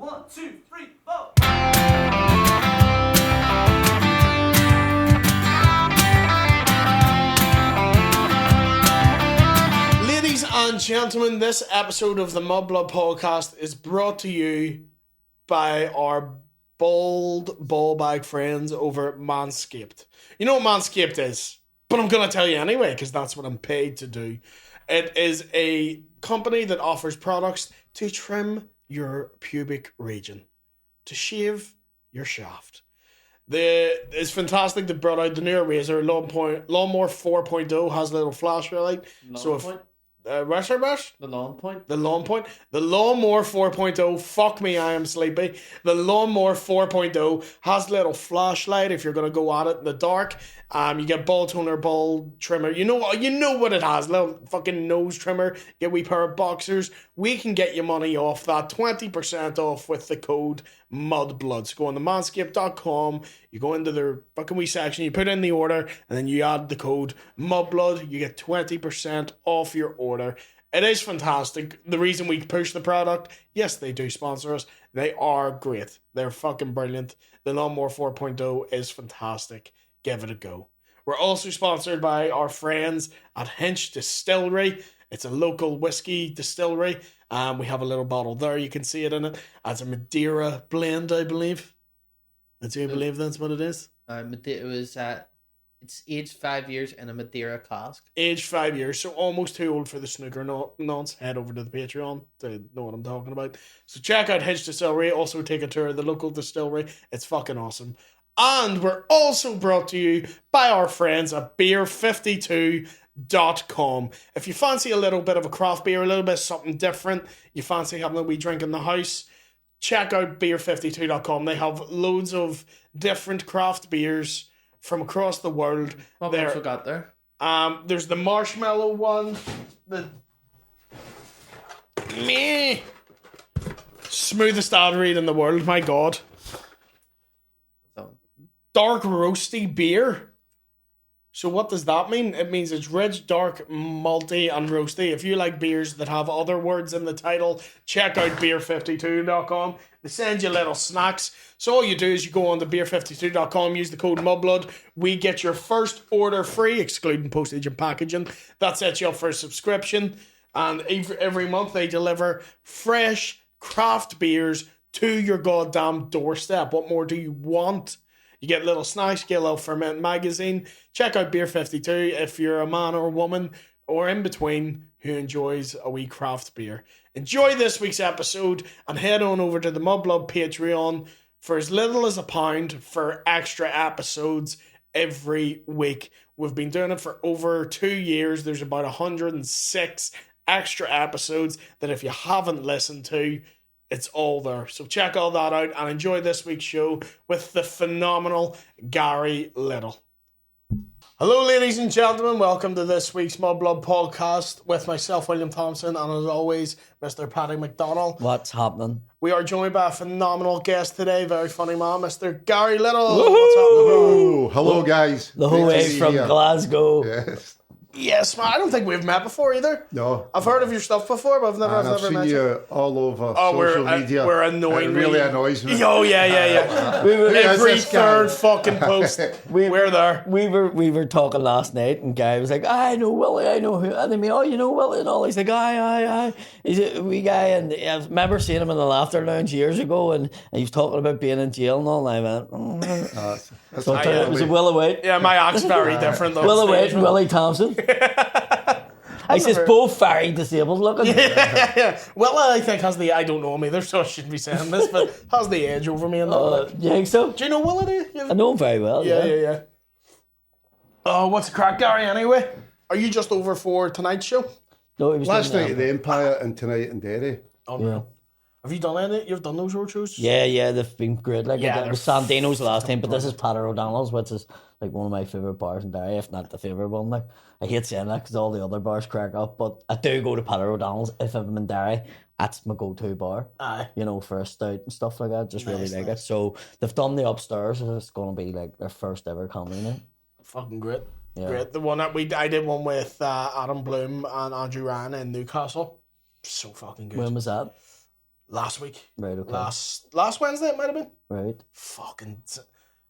1, 2, 3, 4. Ladies and gentlemen, this episode of the Mudblood podcast is brought to you by our bold ball bag friends over at Manscaped. You know what Manscaped is, but I'm going to tell you anyway because that's what I'm paid to do. It is a company that offers products to trim your pubic region, to shave your shaft. It's fantastic. They brought out the new razor, Lawnmower 4.0, has a little flashlight. Where's her brush? The lawn point. The Lawnmower 4.0. Fuck me, I am sleepy. The Lawnmower 4.0 has a little flashlight if you're going to go at it in the dark. You get ball toner, ball trimmer. You know what it has. Little fucking nose trimmer. Get a wee pair of boxers. We can get you money off that. 20% off with the code Mudblood. So go on to manscaped.com. You go into their fucking wee section. You put in the order and then you add the code Mudblood. You get 20% off your order. It is fantastic. The reason we push the product, yes, they do sponsor us. They are great. They're fucking brilliant. The Lawnmower 4.0 is fantastic. Give it a go. We're also sponsored by our friends at Hinch Distillery. It's a local whiskey distillery. We have a little bottle there. You can see it in it. It's a Madeira blend, I believe. Do you believe that's what it is? It's aged 5 years in a Madeira cask. Aged 5 years, so almost too old for the snooker nonce. Head over to the Patreon to know what I'm talking about. So check out Hinch Distillery. Also take a tour of the local distillery. It's fucking awesome. And we're also brought to you by our friends at beer52.com. If you fancy a little bit of a craft beer, a little bit of something different, you fancy having a wee drink in the house, check out beer52.com. They have loads of different craft beers from across the world. What else we got there? There's the marshmallow one, the smoothest ad read in the world, my god. Dark roasty beer. So what does that mean? It means it's rich, dark, malty, and roasty. If you like beers that have other words in the title, check out beer52.com. They send you little snacks. So all you do is you go on to beer52.com, use the code MUDBLOOD. We get your first order free, excluding postage and packaging. That sets you up for a subscription. And every month they deliver fresh craft beers to your goddamn doorstep. What more do you want? You get little snacks, you get a little ferment magazine. Check out Beer 52 if you're a man or a woman or in between who enjoys a wee craft beer. Enjoy this week's episode and head on over to the Mudblood Patreon for as little as £1 for extra episodes every week. We've been doing it for over 2 years. There's about 106 extra episodes that if you haven't listened to, it's all there. So check all that out and enjoy this week's show with the phenomenal Gary Little. Hello, ladies and gentlemen. Welcome to this week's Mudblood podcast with myself, William Thompson, and as always, Mr. Paddy McDonnell. What's happening? We are joined by a phenomenal guest today, very funny man, Mr. Gary Little. Woo-hoo! What's happening, bro? Hello, guys. The whole way from Glasgow. Yes. Yes, man. I don't think we've met before either. No. I've heard of your stuff before, but I've never seen met you all over social media. We're annoying. It really annoys me. Oh, yeah. Every third fucking post, we're there. We were talking last night, and Guy was like, I know Willie, I know who. And then me, oh, you know Willie and all. He's like, aye. He's a wee guy, and I remember seeing him in the Laughter Lounge years ago, and he was talking about being in jail and all. And I went, so it was a Willie White. Yeah, my act's very different though. Willie White and Willie Thompson. I says both very disabled looking. Yeah. Well, I think has the, I don't know him either, so I shouldn't be saying this, but has the edge over me in that. You think so? Do you know Willie? I know him very well. Yeah. Oh, what's the crack, Gary, anyway? Are you just over for tonight's show? No, he was Last night at the Empire and tonight in Derry. Oh, no. Have you done any? You've done those road shows? Yeah, they've been great. Like, Yeah, it was Sandino's last time, but this is PADDY, which is like one of my favourite bars in Derry, if not the favourite one. Like, I hate saying that because all the other bars crack up, but I do go to PADDY if I'm in Derry. That's my go-to bar. Aye. You know, for a stout and stuff like that. Just really like Nice. it. So they've done the upstairs, and it's going to be like their first ever comedy night. Fucking great. Yeah. Great. The one that I did one with Adam Bloom and Andrew Ryan in Newcastle. So fucking good. When was that? last week. Right, okay. Last Wednesday it might have been. Right. Fucking. Do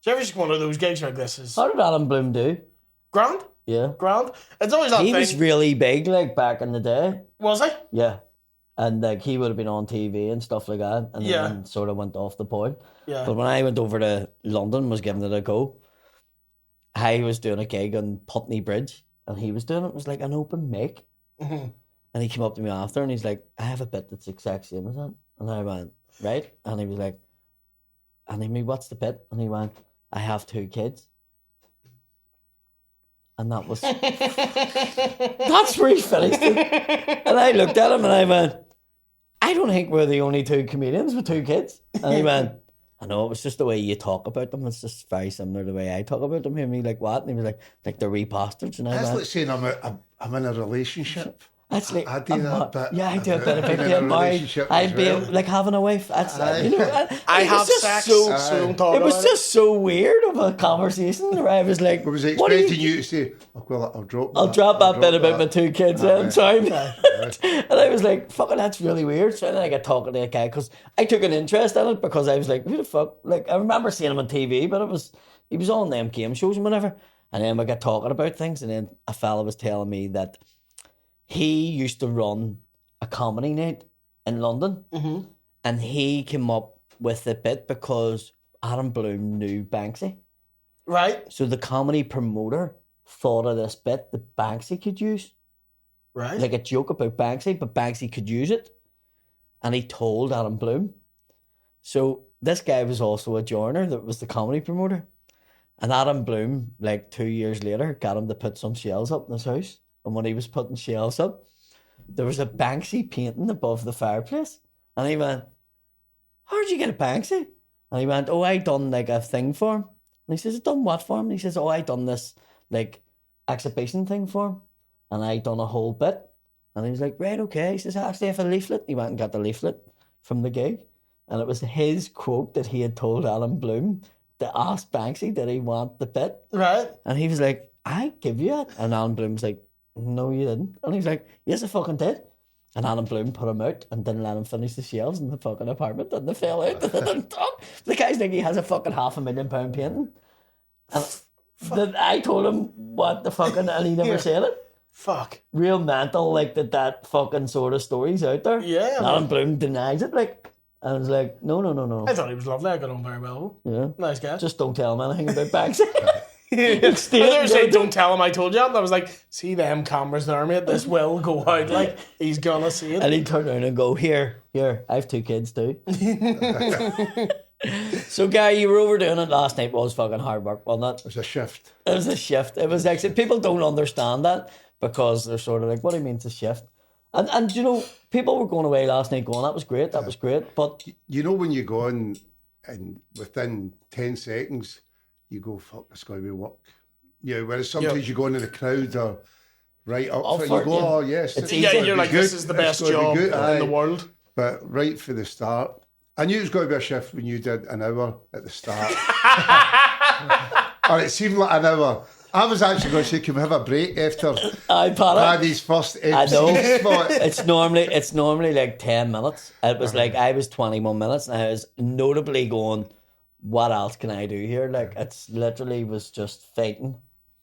you ever just one of those gigs like this? Is How did Adam Bloom do? grand? Yeah. Grand. It's always that He thing. was really big, like, back in the day. Was he? Yeah. And, like, he would have been on TV and stuff like that. And Yeah. then sort of went off the point. Yeah. But when I went over to London, was giving it a go, I was doing a gig on Putney Bridge. And he was doing it. It was like an open mic. Mm-hmm. And he came up to me after and he's like, I have a bit that's exact same as that. And I went, right? And he was like, and he went, what's the bit? And he went, I have 2 kids. And that was, that's where he finished it. And I looked at him and I went, I don't think we're the only 2 comedians with 2 kids. And he went, I know, it was just the way you talk about them. It's just very similar to the way I talk about them. And he like, what? And he was like they're wee bastards. And I That's went, like saying I'm in a relationship. that's like, I do that bit. yeah, I do a bit of I'm in a being married. relationship I'd as be well. like having a wife. That's you know. I it was have just sex, so so don't talk it was about just so weird of a conversation where I was like, Was I what are expecting you to say, oh, well, I'll drop I'll drop that bit about my 2 kids in, sorry. Aye. And I was like, fucking, that's really weird. So then I got talking to the guy because I took an interest in it because I was like, who the fuck? Like, I remember seeing him on TV, but he was on them game shows and whatever. And then we got talking about things, and then a fella was telling me that he used to run a comedy night in London, and he came up with the bit because Adam Bloom knew Banksy. Right. So the comedy promoter thought of this bit that Banksy could use. Right. Like a joke about Banksy, but Banksy could use it. And he told Adam Bloom. So this guy was also a joiner that was the comedy promoter. And Adam Bloom, like 2 years later, got him to put some shelves up in his house. And when he was putting shelves up, there was a Banksy painting above the fireplace. And he went, how'd you get a Banksy? And he went, oh, I done like a thing for him. And he says, done what for him? And he says, oh, I done this like exhibition thing for him. And I done a whole bit. And he was like, right, okay. He says, actually, I have a leaflet. He went and got the leaflet from the gig. And it was his quote that he had told Alan Bloom to ask Banksy, did he want the bit? Right. And he was like, I give you it. And Alan Bloom was like, no, you didn't. And he was like, yes, I fucking did. And Alan Bloom put him out and didn't let him finish the shelves in the fucking apartment. And they fell out. And they didn't talk. The guy's like, he has a fucking £500,000 painting. And I told him what the fucking, and he never said it. Fuck. Real mental, like that fucking sort of story's out there. Yeah, And Alan Bloom denies it, like, and I was like, no. I thought he was lovely. I got on very well. Yeah. Nice guy. Just don't tell him anything about Banksy. I was never saying, don't tell him I told you. And I was like, see them cameras there, mate. This will go out. Like, he's gonna see it. And he'd turn around and go, here, I have 2 kids too. So, Guy, you were overdoing it last night. Was fucking hard work, wasn't it? It was a shift. It was a shift. It was actually, people don't understand that because they're sort of like, what do you mean it's a shift? And you know, people were going away last night going, that was great. But You know when you go on and within 10 seconds, you go, fuck, it's going to be work. Yeah, whereas sometimes you go into the crowd or right up Oh, front, for- you go, yeah. oh, yes. It's this easy. Yeah, is gonna you're be like, good. this is the It's best gonna be job good. in Aye. the world. But right for the start, I knew it was going to be a shift when you did an hour at the start. Or it seemed like an hour. I was actually going to say, can we have a break after Paddy's first I know. MC spot? It's normally like 10 minutes. It was like I was 21 minutes and I was notably going, what else can I do here? Like, it's literally was just fighting.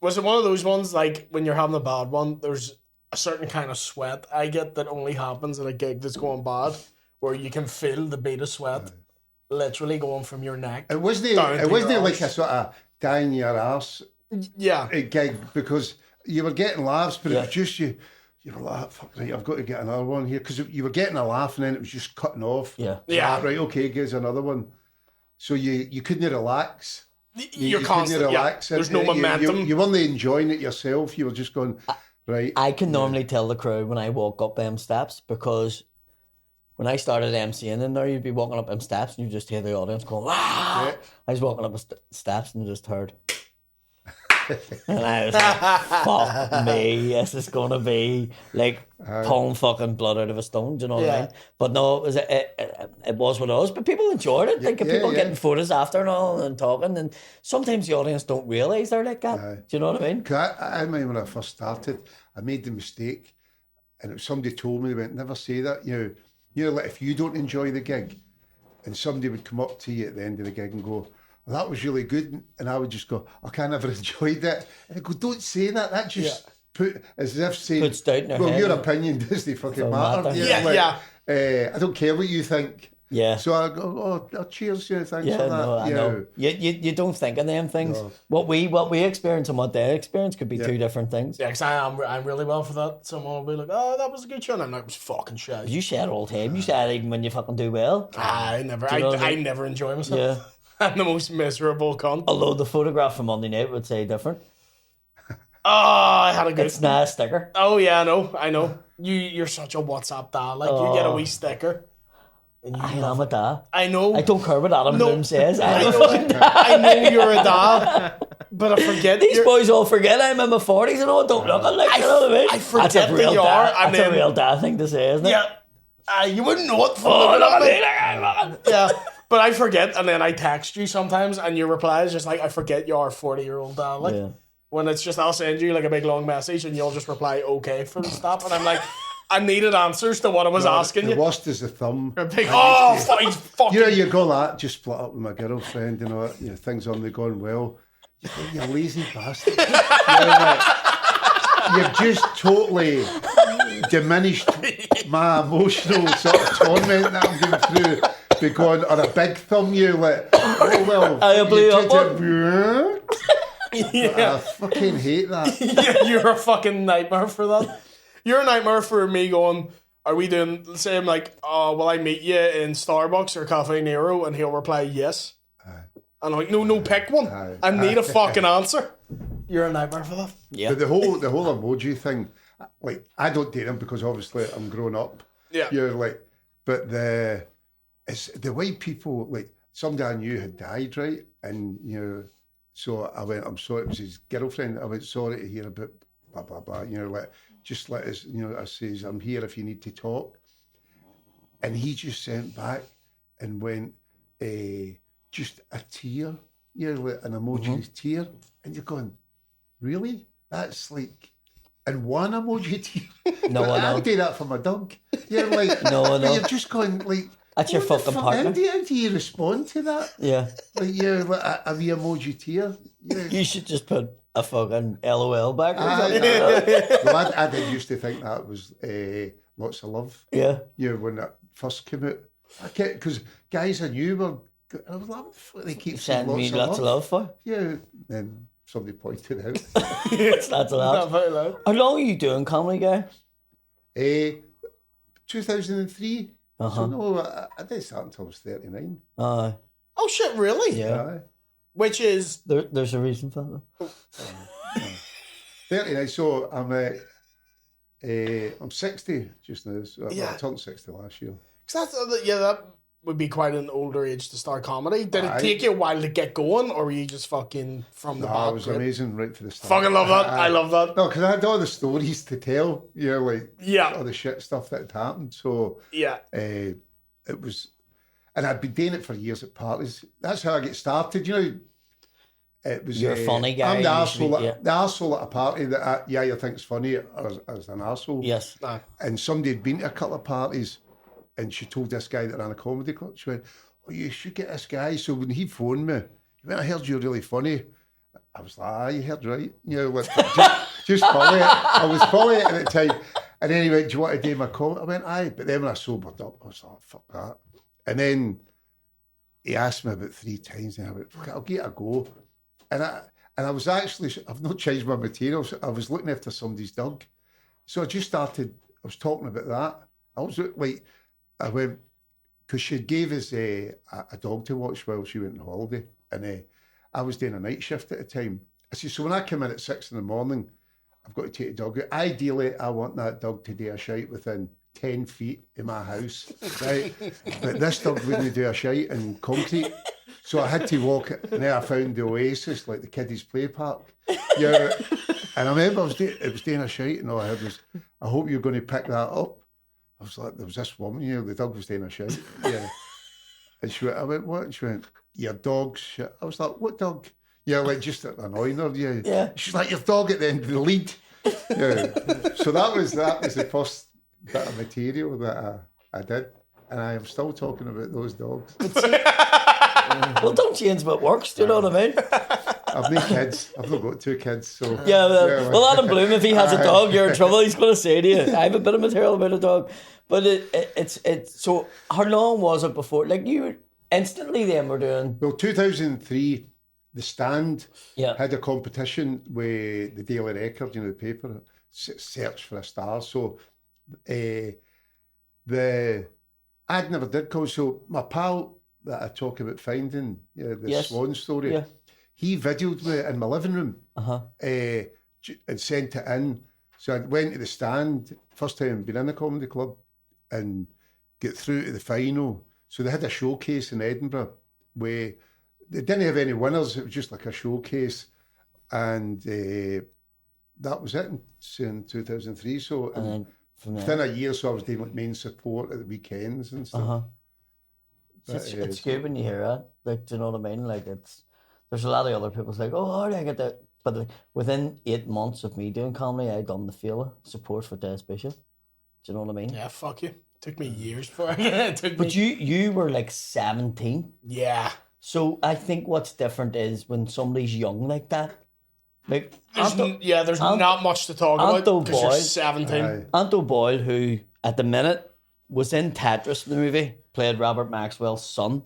Was it one of those ones, like, when you're having a bad one, there's a certain kind of sweat I get that only happens at a gig that's going bad, where you can feel the bead of sweat literally going from your neck. It wasn't down to like your a arse. sort of dying your arse Yeah. gig because you were getting laughs, but it was just you were like, fuck, right, I've got to get another one here because you were getting a laugh and then it was just cutting off. Yeah. Yeah. Right, okay, gives another one. So you couldn't relax. You're you constant. couldn't Yeah. relax. There's no You- momentum. You weren't enjoying it yourself. You were just going, right. I can normally tell the crowd when I walk up them steps because when I started MCing in there, you'd be walking up them steps and you just hear the audience going, ah! Yeah. I was walking up the steps and just heard. And I was like, fuck me, this is going to be like pulling fucking blood out of a stone, do you know what I mean? But no, it was what it was. But people enjoyed it. Like, people getting photos after and all and talking. And sometimes the audience don't realise they're like that. Do you know what I mean? 'Cause I remember when I first started, I made the mistake and somebody told me, they went, never say that, you know, You know, like if you don't enjoy the gig and somebody would come up to you at the end of the gig and go, well, that was really good. And I would just go, I never enjoyed it. And I go, don't say that. That just put, as if saying, Puts doubt in their well, head. your opinion doesn't fucking Don't matter. matter. You Yeah, know, like, I don't care what you think. Yeah. So I go, oh, cheers, thanks for that. No, I know. You don't think of them things. No. What we experience and what they experience could be two different things. Yeah, because I'm really well for that. Someone will be like, oh, that was a good show. And I'm like, it was fucking shit. You say it all the time. You say it even when you fucking do well. I never, you know what I I mean? never enjoy myself. Yeah. I'm the most miserable cunt. Although the photograph from Monday night would say different. Oh, I had a good. It's not a sticker. Oh yeah, I know. You're such a WhatsApp dad. Like you get a wee sticker. And you I am a dad. I know. I don't care what Adam Bloom says. I know you're a dad, but I forget. These boys all forget I'm in my 40s and all don't look like, you know what I mean? I forget That's a real that you are, dad. and That's a then- real dad thing to say, isn't it? Yeah. You wouldn't know it from Oh, looking look at at me. me, look at me. Yeah. But I forget, and then I text you sometimes, and your reply is just like, I forget you're a 40-year-old dad. Like, Yeah. when it's just, I'll send you like a big long message, and you'll just reply, okay, full stop. And I'm like, I needed answers to what I was asking The you. worst is the thumb. Big, oh, he's fucking. You know, you go like, just split up with my girlfriend, you know, things only going well. You lazy bastard. You've just totally diminished my emotional sort of torment that I'm going through. Be going, or a big thumb, you like, oh well. I blew you up did it. Yeah. I fucking hate that. Yeah, you're a fucking nightmare for that. You're a nightmare for me going, are we doing, say I'm like, oh, will I meet you in Starbucks or Cafe Nero? And he'll reply, yes. And I'm like, no, pick one. I need a fucking answer. You're a nightmare for that. Yeah. But the whole emoji thing, like, I don't date them because obviously I'm grown up. Yeah. You're like, but it's the way people, like, somebody I knew had died, right? And, you know, so I went, I'm sorry, it was his girlfriend. I went, sorry to hear about blah, blah, blah. You know, like, just let us, you know, I says, I'm here if you need to talk. And he just sent back and went, just a tear, you know, like an emoji tear. And you're going, really? That's like, and one emoji tear? No, But I know. I'll do that for my dog. You're like, No, I know. You're just going, like, That's your what the fucking fuck? partner. How do you respond to that? Yeah. Like, you're like a wee emoji tear. Yeah. You should just put a fucking LOL back or something. Well, I did used to think that was lots of love. Yeah. You know, when that first came out. Because guys I knew were, I was like, what the fuck, they keep saying Sending me lots lots of of love. love for. Yeah. Then somebody pointed out. That's a Not lot. very loud. How long are you doing comedy, guy? 2003. So no, I didn't start until I was 39. Uh, Oh shit, really? yeah. Aye. Which is, There's a reason for that. 39. So I'm 60 just now. So Yeah. I turned 60 last year. cause that would be quite an older age to start comedy. Did it Aye. take you a while to get going, or were you just fucking from the No, back? it was amazing right for the start. Fucking love that. I love that. No, because I had all the stories to tell, you know, like Yeah. all the shit stuff that had happened. So Yeah. it was, and I'd been doing it for years at parties. That's how I get started, you know. It was You're a funny guy, I'm the you should be- arsehole, the arsehole at a party that you think's funny as an arsehole. Yes. And somebody had been to a couple of parties, and she told this guy that ran a comedy club, she went, "Oh, you should get this guy." So when he phoned me, he went, "I heard you're really funny." I was like, "Ah, you heard right." You know, like, just follow it. I was following it at the time. And then he went, "Do you want to do my comedy?" I went, "Aye." But then when I sobered up, I was like, "Fuck that." And then he asked me about 3 times, and I went, "Fuck it, I'll give it a go." And I was actually, I've not changed my materials. I was looking after somebody's dog. So I just started, I was talking about that. I was like, I went, because she gave us a dog to watch while she went on holiday. And I was doing a night shift at the time. I said, so when I come in at 6 a.m, I've got to take the dog out. Ideally, I want that dog to do a shite within 10 feet of my house, right? But this dog wouldn't do a shite in concrete. So I had to walk it, and then I found the Oasis, like the kiddies' play park. Yeah, and I remember it was doing a shite, and all I heard was, "I hope you're going to pick that up." I was like, there was this woman, you know, the dog was doing a shite. Yeah. And she went, I went, "What?" And she went, "Your dog's shit." I was like, "What dog?" Yeah, like just annoying her. Yeah. Yeah. She's like, "Your dog at the end of the lead." Yeah. So that was the first bit of material that I did. and I am still talking about those dogs. Well, don't change what works. Do you know what I mean? I've no kids. I've not got 2 kids, so Yeah, well, Adam Bloom, if he has a dog, you're in trouble. He's going to say to you, I have a bit of material about a dog. But it's so, how long was it before? Like, you instantly then were doing... Well, 2003, The Stand Yeah. had a competition with the Daily Record, the paper, search for a star. So I'd never did call. So my pal that I talk about finding, the Yes. Swan story, Yeah. he videoed me in my living room Uh-huh. and sent it in. So I went to The Stand, first time been in a comedy club, and get through to the final. So they had a showcase in Edinburgh where they didn't have any winners. It was just like a showcase. And that was it in 2003. So And then from there... within a year, so I was doing like main support at the weekends and stuff. Uh-huh. But, It's good when you hear that. Like, do you know what I mean? Like, there's a lot of other people's like, oh, how do I get that? But like, within 8 months of me doing comedy, I done the Fela support for Des Bishop. Do you know what I mean? Yeah, fuck you. Took me years before it took me. But you were like 17. Yeah. So I think what's different is when somebody's young like that. Like, There's not much to talk about Anto because you're Boyd. 17. Aye. Anto Boyle, who at the minute was in Tetris, the movie, played Robert Maxwell's son,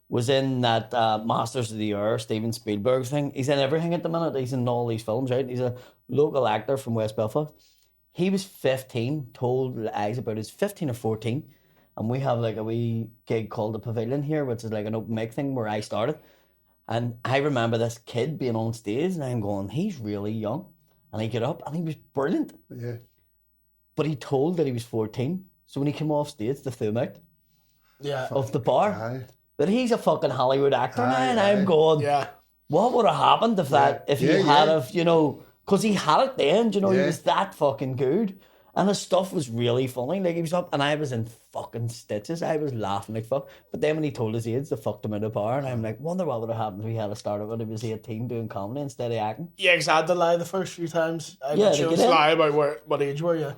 was in that Masters of the Air, Steven Spielberg thing. He's in everything at the minute. He's in all these films, right? He's a local actor from West Belfast. He was 15, told lies about his 15 or 14. And we have like a wee gig called The Pavilion here, which is like an open mic thing where I started. And I remember this kid being on stage and I'm going, he's really young. And he got up and he was brilliant. Yeah. But he told that he was 14. So when he came off stage, they threw him out Yeah. of the bar. Aye. But he's a fucking Hollywood actor now. Aye, And aye. I'm going, Yeah. what would have happened if he Yeah, had yeah. have, because he had it then, he Yeah. was that fucking good. And his stuff was really funny. Like, he was up and I was in fucking stitches. I was laughing like fuck. But then when he told his age, they fucked him out of the bar. And I'm like, wonder what would have happened if he had started when he was 18 doing comedy instead of acting. Yeah, because I had to lie the first few times. I Yeah, chose to to get in. lie about what age were you.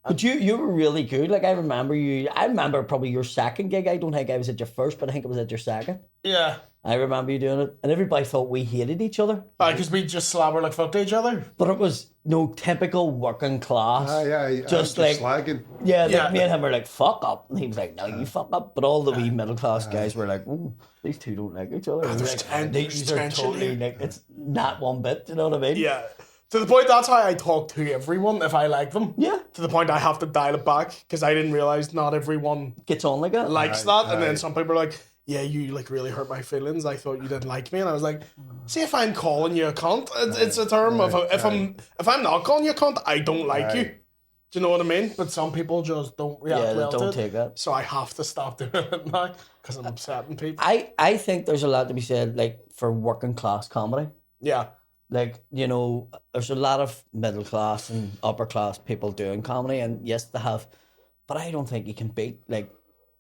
But you were really good. Like, I remember probably your second gig. I don't think I was at your first, but I think it was at your second. Yeah. I remember you doing it. And everybody thought we hated each other. Because we just slobber like fuck to each other. But it was no typical working class. Aye. Just I'm like, slagging. yeah, like Yeah. me and him were like, fuck up. And he was like, no, you fuck up. But all the wee middle class guys were like, oh, these two don't like each other. And there's like, ten- these there's are tension totally here. like, it's not one bit. You know what I mean? Yeah. To the point, that's how I talk to everyone if I like them. Yeah. To the point I have to dial it back because I didn't realise not everyone Gets on like that. likes Aye, that. And then aye. some people are like, yeah, you like really hurt my feelings. I thought you didn't like me. And I was like, see, if I'm calling you a cunt, it's a term of if I'm not calling you a cunt, I don't like you. Do you know what I mean? But some people just don't react Yeah, they well to don't it. take that. So I have to stop doing it now because I'm upsetting people. I think there's a lot to be said, like, for working class comedy. Yeah. Like, there's a lot of middle class and upper class people doing comedy, and yes, they have, but I don't think you can beat like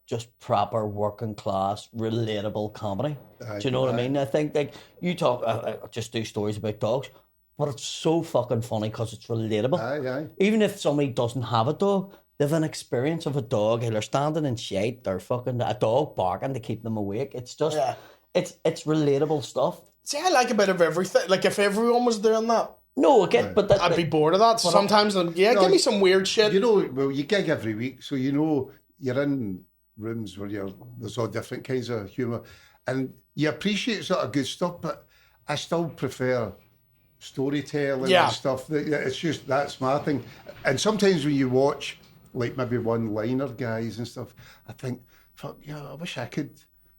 just proper working class, relatable comedy. Do you know what I mean? I think like you talk, I just do stories about dogs, but it's so fucking funny because it's relatable. Aye. Even if somebody doesn't have a dog, they have an experience of a dog. They're standing in shade, they're fucking a dog barking to keep them awake. It's just, Yeah. it's relatable stuff. See, I like a bit of everything. Like if everyone was doing that, No, again, but that, I'd be bored of that. So sometimes, give me some weird shit. Well, you gig every week, so you're in rooms where there's all different kinds of humour, and you appreciate sort of good stuff, but I still prefer storytelling and stuff. It's just, that's my thing. And sometimes when you watch like maybe one-liner guys and stuff, I think, fuck yeah, I wish I could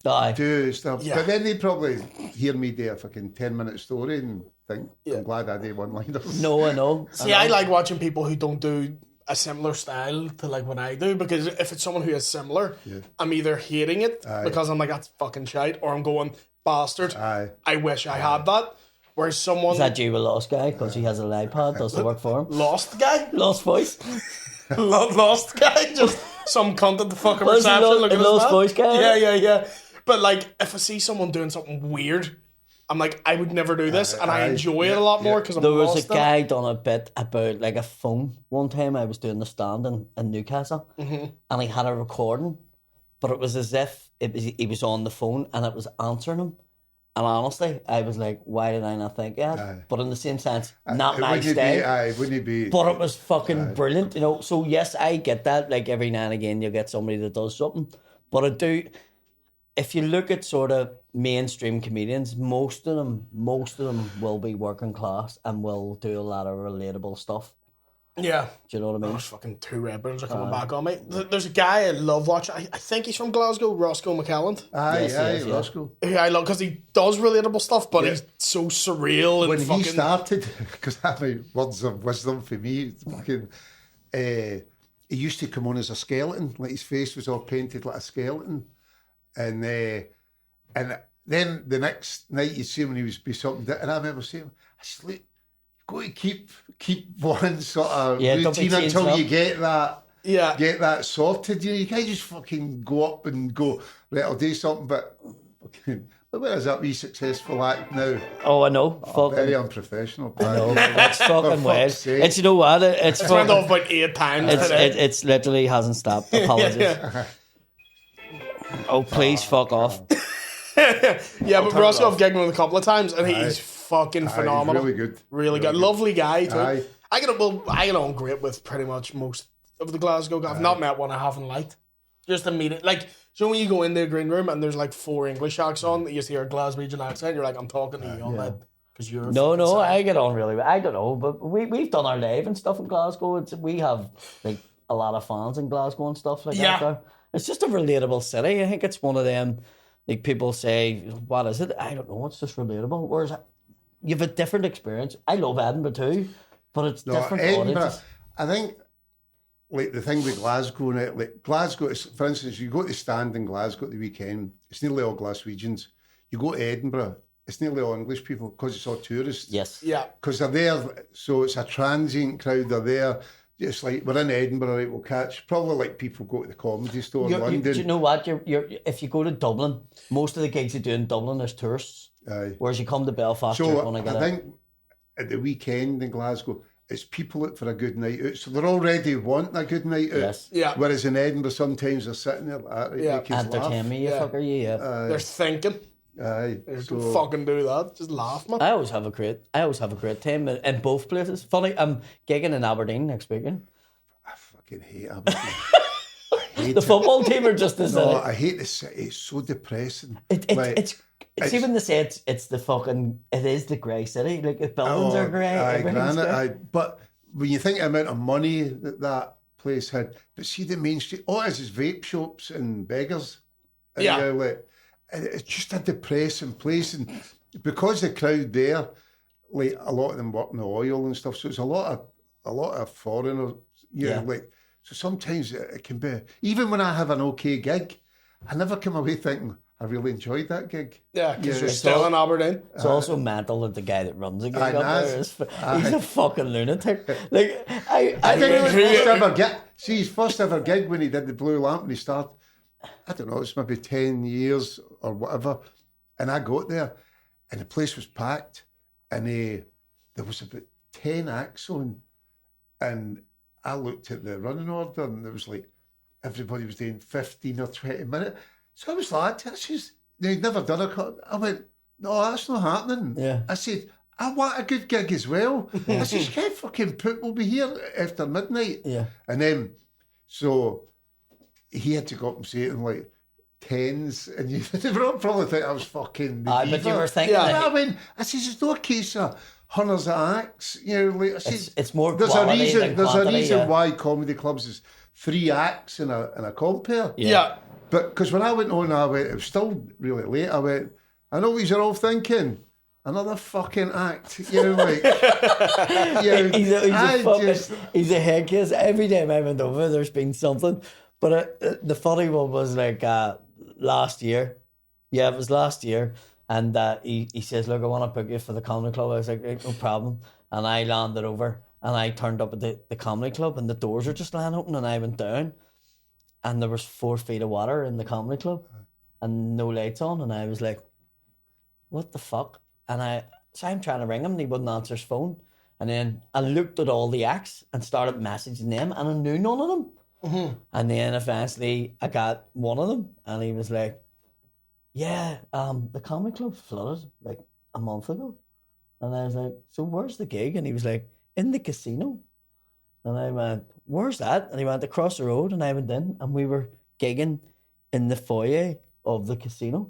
Aye. do stuff. Yeah. But then they probably hear me do a fucking 10-minute story and think, I'm glad I did one-liners. No, I know. See, I like watching people who don't do a similar style to like what I do, because if it's someone who is similar, I'm either hating it because I'm like, that's fucking shite, or I'm going, bastard, Aye. I wish I had that. Whereas someone Is that you with Lost Guy? Because he has an iPod, does the work for him. lost guy, Lost Voice. lost guy, just some cunt at the fucking Was he reception lo- looking a at lost that. voice guy? Yeah. But like, if I see someone doing something weird, I'm like, I would never do this, and I enjoy it a lot more because I'm There was lost a in it. guy done a bit about like a phone one time. I was doing the stand in Newcastle, and he had a recording but it was as if he was on the phone and it was answering him. And honestly, I was like, why did I not think that? Aye. But in the same sense, not my Wouldn't it style. be? Wouldn't it be? But it was fucking brilliant, you know. So yes, I get that. Like every now and again, you'll get somebody that does something. But I do. If you look at sort of mainstream comedians, most of them will be working class and will do a lot of relatable stuff. Yeah. Do you know what I mean? Those fucking 2 Red Bulls are coming back on me. There's a guy I love watching. I think he's from Glasgow, Roscoe McCalland. Yes. Roscoe. Who I love because he does relatable stuff, but he's so surreal and When fucking. he started, because I mean, words of wisdom for me, fucking, he used to come on as a skeleton, like his face was all painted like a skeleton, and then the next night you'd see him and he would be something different. And I remember saying, I said, look, you've got to keep one sort of don't be routine changing until up. you get that sorted. You can't just fucking go up and go, right, I'll do something, but fucking, where is that wee successful act now? Oh, I know. Very unprofessional. No, that's fucking For weird. fuck's sake. It's, you know what? It's Went off fucking, about 8 times today. it's literally hasn't stopped. Apologies. Oh, please fuck off. Yeah, but Roscoe, I've gigged with him a couple of times, and he's fucking phenomenal. Really good. Really good. Lovely guy, too. Aye. I get on great with pretty much most of the Glasgow guys. I've not met one I haven't liked. Just immediate. Like, so when you go in the green room and there's like 4 English acts on, you just hear a Glaswegian accent, you're like, I'm talking to you on that. Because you're No, I get on really well. I don't know, but we've done our live and stuff in Glasgow. We have like a lot of fans in Glasgow and stuff like that. There. It's just a relatable city. I think it's one of them. Like people say, what is it? I don't know. It's just relatable. Whereas you have a different experience. I love Edinburgh too, but it's different Edinburgh, audiences. I think, like the thing with Glasgow, and like Glasgow is, for instance, you go to stand in Glasgow at the weekend, it's nearly all Glaswegians. You go to Edinburgh, it's nearly all English people because it's all tourists. Yes. Yeah. Because they're there, so it's a transient crowd. They're there. It's like we're in Edinburgh, right? We'll catch probably like people go to the comedy store in London. Do you know what? You're if you go to Dublin, most of the gigs you do in Dublin is tourists. Aye. Whereas you come to Belfast, you're So going to I get think at the weekend in Glasgow, it's people out for a good night out. So they're already wanting a good night out. Yes. Yeah. Whereas in Edinburgh, sometimes they're sitting there like that, right? Yeah. Make us entertain laugh. me, you fucker, yeah. They're thinking. Aye. They So, can fucking do that. Just laugh, man. I always have a great time in both places. Funny, I'm gigging in Aberdeen next weekend. I fucking hate Aberdeen. I hate The it. football team are just as No, I hate the city. It's so depressing. it's see when they say it's it is the grey city. Like the buildings are grey, everything's granted, grey. but when you think of the amount of money that place had, but see the main street, all it is vape shops and beggars. And Yeah. like, it's just a depressing place, and because the crowd there, like a lot of them work in the oil and stuff, so it's a lot of foreigners. Yeah. Like so sometimes it can be. Even when I have an okay gig, I never come away thinking I really enjoyed that gig. Yeah, because you're it's still in Aberdeen. It's also mental that the guy that runs the gig Aye, up Naz. there is he's a fucking lunatic. Like I think it was Who- his first ever gig. See, his first ever gig when he did the Blue Lamp and he started, I don't know, it's maybe 10 years or whatever. And I got there and the place was packed and there was about 10 acts on. And I looked at the running order and there was like, everybody was doing 15 or 20 minutes. So I was like, this is, they'd never done I went, no, that's not happening. Yeah. I said, I want a good gig as well. I said, you can't fucking we'll be here after midnight. Yeah. And then, so he had to go up and say it in like tens, and you they were all probably think I was fucking the But you diva. were thinking Yeah. that I mean, I said, it's no case of hundreds of acts, you know, like I said, it's more there's quality a reason than there's quantity, a reason yeah. why comedy clubs is 3 acts in a compare. Yeah. But because when I went on, it was still really late. I went, I know what you're all thinking. Another fucking act, you know, like, he's a head case. Every time I went over, there's been something. But the funny one was like last year. Yeah, it was last year. And he says, look, I want to book you for the comedy club. I was like, no problem. And I landed over and I turned up at the comedy club and the doors were just lying open and I went down and there was 4 feet of water in the comedy club and no lights on. And I was like, what the fuck? And so I'm trying to ring him and he wouldn't answer his phone. And then I looked at all the acts and started messaging them and I knew none of them. And then eventually I got one of them, and he was like, "Yeah, the comedy club flooded like a month ago." And I was like, "So where's the gig?" And he was like, "In the casino." And I went, "Where's that?" And he went, "Across the road." And I went in, and we were gigging in the foyer of the casino.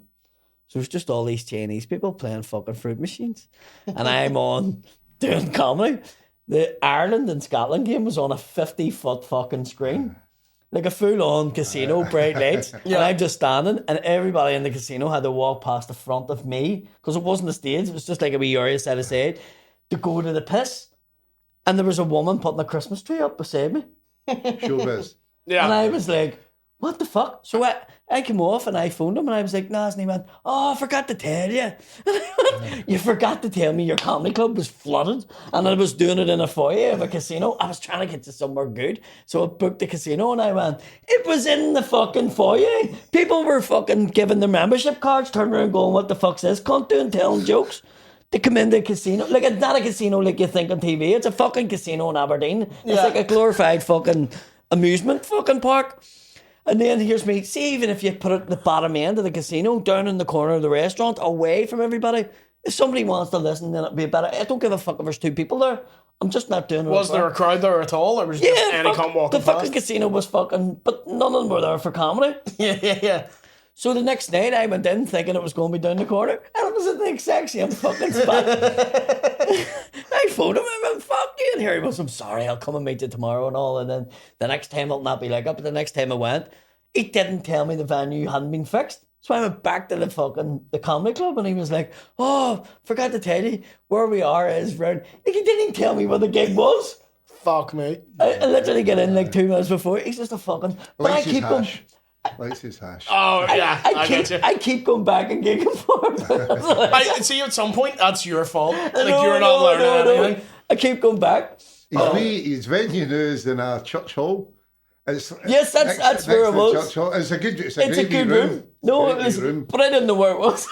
So it's just all these Chinese people playing fucking fruit machines. And I'm on doing comedy. The Ireland and Scotland game was on a 50-foot fucking screen. Like a full-on casino, bright lights. And I'm just standing, and everybody in the casino had to walk past the front of me, because it wasn't a stage, it was just like a wee area set aside, to go to the piss. And there was a woman putting a Christmas tree up beside me. Showbiz. Yeah. And I was like, what the fuck? So I came off and I phoned him and I was like, "Nah," and he went, "Oh, I forgot to tell you." "You forgot to tell me your comedy club was flooded and I was doing it in a foyer of a casino. I was trying to get to somewhere good. So I booked the casino," and I went, "It was in the fucking foyer. People were fucking giving their membership cards, turning around going, 'What the fuck's this cunt doing, telling jokes?' They come into the casino. Like, it's not a casino like you think on TV. It's a fucking casino in Aberdeen. It's like a glorified fucking amusement fucking park." And then here's me, see, even if you put it at the bottom end of the casino, down in the corner of the restaurant, away from everybody, if somebody wants to listen, then it'd be better. I don't give a fuck if there's 2 people there. I'm just not doing it. Was there a crowd there at all, or was it just any cunt walking the fucking past? casino was fucking, but none of them were there for comedy. Yeah. So the next night I went in thinking it was going to be down the corner, and it was at the exact same fucking spot. I phoned him, I went, "Fuck you," and here he was, "I'm sorry, I'll come and meet you tomorrow," and all. And then the next time it'll not be like that, but the next time I went, he didn't tell me the venue hadn't been fixed. So I went back to the comedy club, and he was like, "Oh, forgot to tell you, where we are is round." Like, he didn't even tell me where the gig was. Fuck me. I literally get in like 2 minutes before. He's just a fucking... But I Likes his keep going... hash. Likes his hash. Oh, yeah, I get you. I keep going back and gigging for him. I see, at some point, that's your fault. Like, you're not learning anything. I keep going back. His venue now is in a church hall. Yes, that's where it was. Church hall. It's a good good room. No, it was... room. But I didn't know where it was.